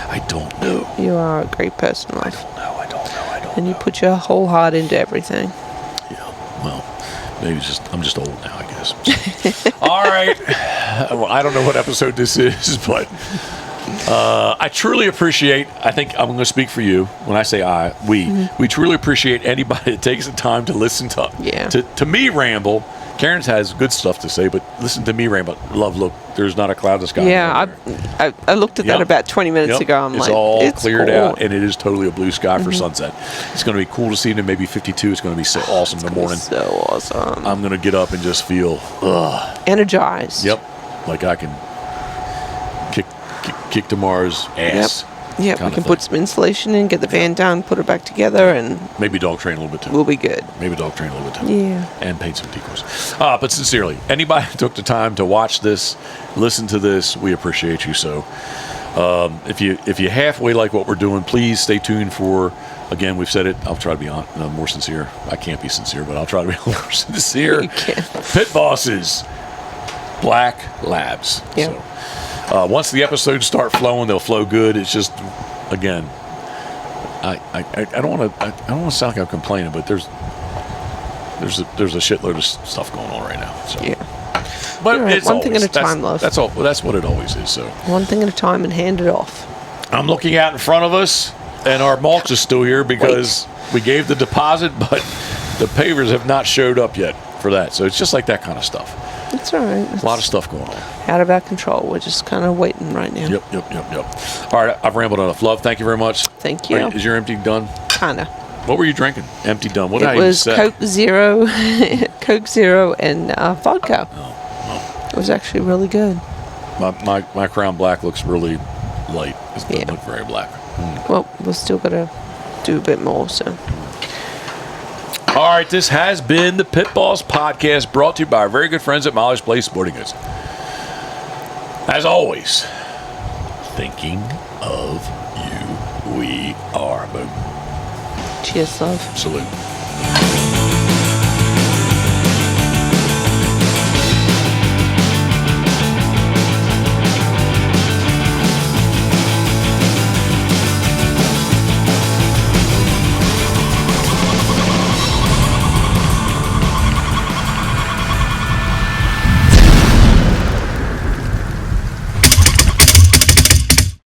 S2: I don't know.
S1: You are a great person, life.
S2: I don't know.
S1: And you put your whole heart into everything.
S2: Yeah. Well, maybe I'm just old now, I guess. All right. Well, I don't know what episode this is, but I truly appreciate, I think I'm going to speak for you when I say we truly appreciate anybody that takes the time to listen to me ramble. Karen has good stuff to say, but listen to me ramble. Look, there's not a cloud in the sky.
S1: Yeah, I looked at that about 20 minutes ago.
S2: It's all cleared out, and it is totally a blue sky for sunset. It's going to be cool to see it, maybe 52. It's going to be so awesome in the morning.
S1: So awesome.
S2: I'm going to get up and just feel
S1: energized.
S2: Yep, like I can kick tomorrow's ass.
S1: Yep, we can put some insulation in, get the van down, put it back together, and
S2: maybe dog train a little bit too.
S1: We'll be good.
S2: Maybe dog train a little bit too.
S1: Yeah.
S2: And paint some decoys. But sincerely, anybody who took the time to watch this, listen to this, we appreciate you. So if you halfway like what we're doing, please stay tuned for Again, we've said it. I'll try to be more sincere. I can't be sincere, but I'll try to be more sincere.
S1: You can't.
S2: Pit Bosses, Black Labs.
S1: Yeah.
S2: So, once the episodes start flowing, they'll flow good. It's just, again, I don't want to sound like I'm complaining, but there's a shitload of stuff going on right now. So.
S1: Yeah.
S2: But
S1: right.
S2: it's
S1: One thing at a time, love.
S2: That's all. That's what it always is. So
S1: one thing at a time and hand it off.
S2: I'm looking out in front of us, and our mulch is still here because we gave the deposit, but the pavers have not showed up yet for that. So it's just like that kind of stuff.
S1: It's all right.
S2: A lot of stuff going on.
S1: Out of our control. We're just kind of waiting right now.
S2: Yep. All right, I've rambled enough. Love, thank you very much.
S1: Thank you.
S2: Right, is your empty done?
S1: Kinda.
S2: What were you drinking? Empty done. What did I
S1: It
S2: even
S1: was
S2: say?
S1: Coke Zero, Coke Zero, and vodka. It was actually really good.
S2: My Crown Black looks really light. It doesn't look very black.
S1: Well, we're still gonna do a bit more. So.
S2: All right, this has been the Pit Boss Podcast, brought to you by our very good friends at Molly's Place Sporting Goods. As always, thinking of you, we are. Boom.
S1: Cheers, love.
S2: Salute.